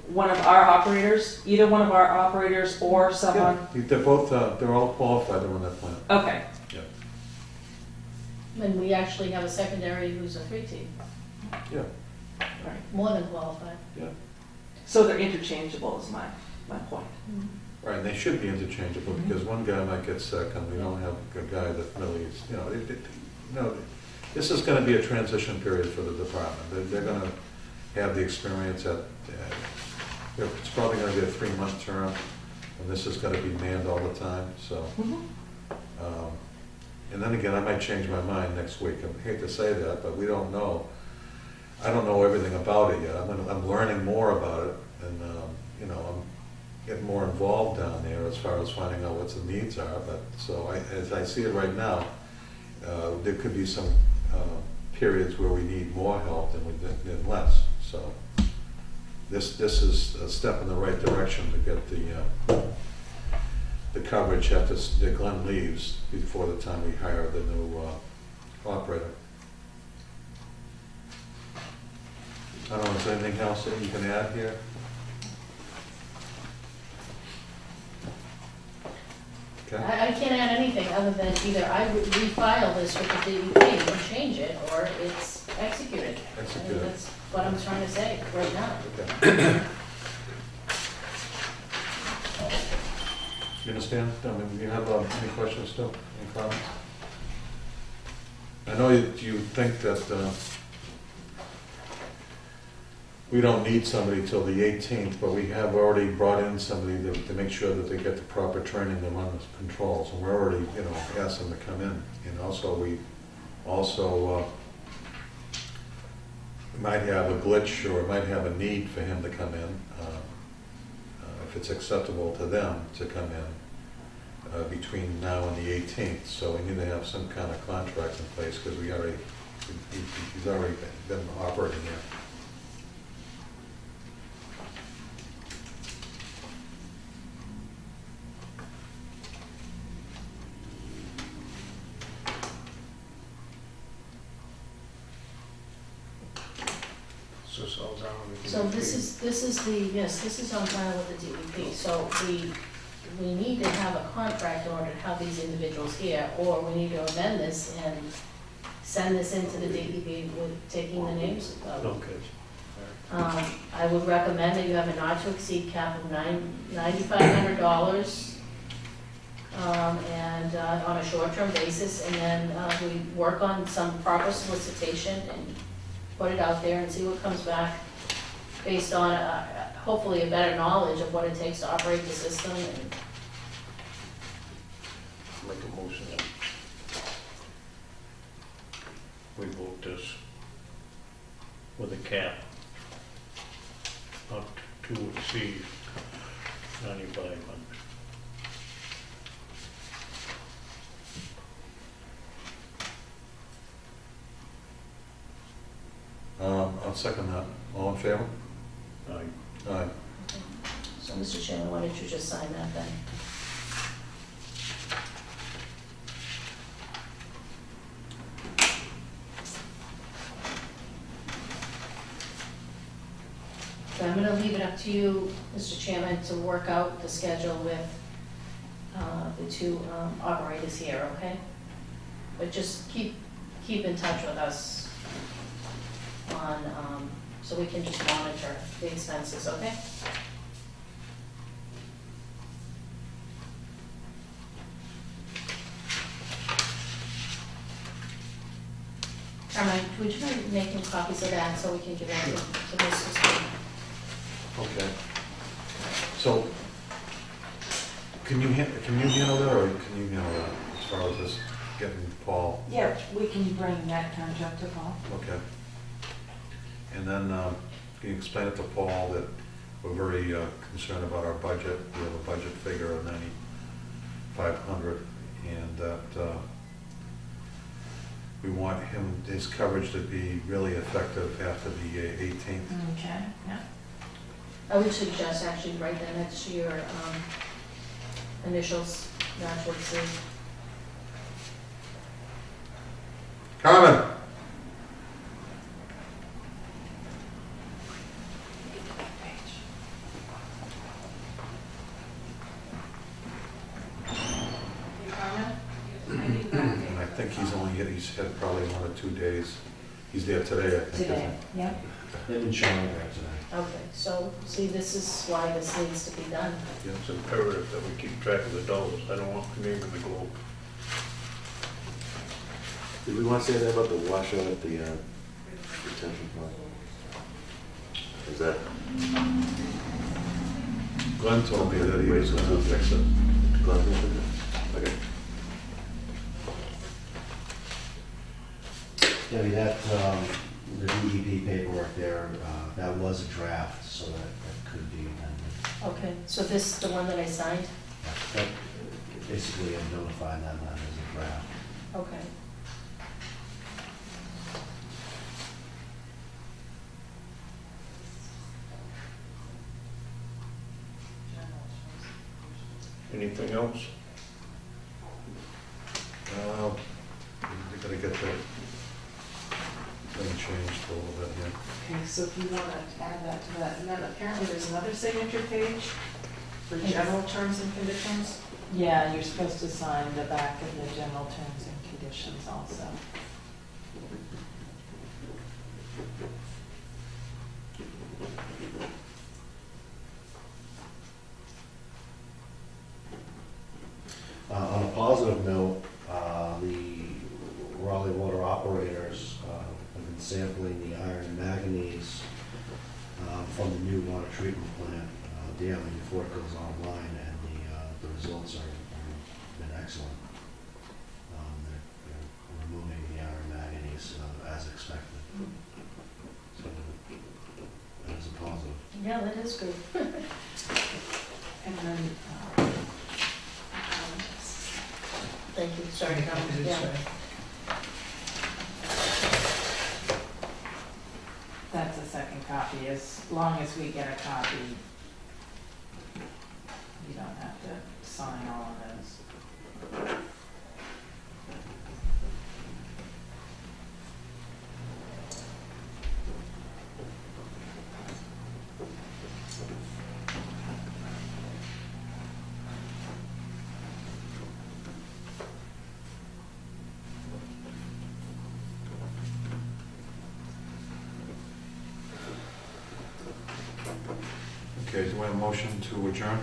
S8: one of our operators, either one of our operators or someone?
S1: Yeah, they're both, they're all qualified to run that plant.
S8: Okay,
S5: And we actually have a secondary who's a 3T,
S1: Yeah,
S5: more than qualified.
S1: yeah.
S8: so they're interchangeable is my point.
S1: Right, and they should be interchangeable, because one guy might get sick, and we don't have a guy that really is, this is gonna be a transition period for the department. They're gonna have the experience it's probably gonna be a 3-month term, and this is gonna be manned all the time, so. And then again, I might change my mind next week. I hate to say that, but we don't know. I don't know everything about it yet. I'm learning more about it, and, I'm getting more involved down there as far as finding out what the needs are. But, so as I see it right now, there could be some periods where we need more help than less. So this is a step in the right direction to get the coverage after Glenn leaves, before the time we hire the new operator. I don't know, is there anything else that you can add here? Okay.
S5: I can't add anything other than either I would refile this with the DEP and change it, or it's executed. I mean,
S1: Executed.
S5: that's what I'm trying to say right now.
S1: Okay. You understand? I mean, you have any questions still, any comments? I know you think that we don't need somebody till the 18th, but we have already brought in somebody to make sure that they get the proper training to run the controls, and we're already, asked them to come in. And also, we might have a glitch or might have a need for him to come in, if it's acceptable to them to come in between now and the 18th. So we need to have some kind of contract in place because he's already been operating here.
S7: So it's all down with the
S5: So
S7: DEP.
S5: this is the, yes, this is on file with the DEP, so we need to have a contract in order to have these individuals here, or we need to amend this and send this into the DEP with taking the names of.
S7: Okay.
S5: I would recommend that you have a not to exceed cap of $9,500, and on a short-term basis, and then we work on some proper solicitation and put it out there and see what comes back based on hopefully a better knowledge of what it takes to operate the system. And
S7: Make a motion. We vote this with a cap up to exceed 9,500.
S1: I'll second that. All in favor?
S7: Aye.
S1: Aye.
S5: so, Mr. Chairman, why don't you just sign that then? So I'm gonna leave it up to you, Mr. Chairman, to work out the schedule with the two operators here, okay? But just keep in touch with us on, so we can just monitor the expenses, okay? Carmine, would you mind making copies of that so we can give that to this system?
S1: Okay. So, can you handle that, or can you handle that, as far as this getting Paul?
S8: Yeah, we can bring that contract to Paul.
S1: Okay. And then, can you explain it to Paul that we're very concerned about our budget? We have a budget figure of 9,500, and that we want his coverage to be really effective after the 18th.
S8: Okay, yeah.
S5: I would suggest actually write that next to your initials, not to exceed.
S1: Carmen? And I think he's had probably 1 or 2 days. He's there today, I think. isn't
S8: Today, yeah.
S4: They've been showing there today.
S5: Okay, so, see, this is why this needs to be done.
S1: he?
S7: It's imperative that we keep track of the dollars. I don't want the name in the globe.
S2: Did we want to say that about the washout at the retention pond? Is that?
S1: Glenn told me that he was gonna fix it.
S2: Okay.
S4: Debbie, that, the DEP paperwork there, that was a draft, so that could be amended.
S5: Okay, so this, the one that I signed?
S4: That basically, I'm notifying them that as a draft.
S5: Okay.
S7: Anything else?
S1: We gotta get that thing changed a little bit here.
S8: Okay, so if you want to add that to that, and then apparently there's another signature page for general terms and conditions. Yeah, you're supposed to sign the back of the general terms and conditions also.
S4: On a positive note, the Raleigh water operators have been sampling the iron and manganese from the new water treatment plant daily before it goes online, and the results have been excellent. They're removing the iron and manganese as expected. So
S5: Yeah, that is good.
S8: And then,
S5: Thank you, sorry, Tom, yeah.
S8: that's a second copy, as long as we get a copy, you don't have to sign all of those.
S1: Okay, do I have a motion to adjourn?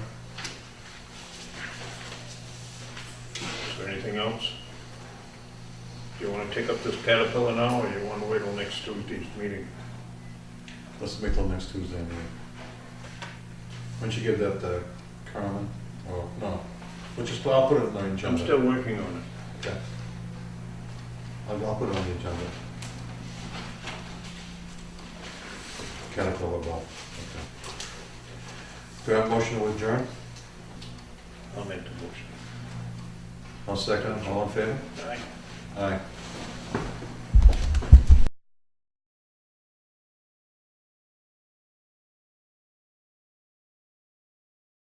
S7: Is there anything else? Do you want to take up this Caterpillar now, or you want to wait till next Tuesday's meeting?
S1: Let's wait till next Tuesday meeting. Why don't you give that to Carmen? Or, no, I'll put it on the agenda.
S7: I'm still working on it.
S1: Okay. I'll put it on the agenda. Caterpillar Ball, okay. Do I have a motion to adjourn?
S7: I'll make the motion.
S1: I'll second, all in favor?
S7: Aye.
S1: Aye.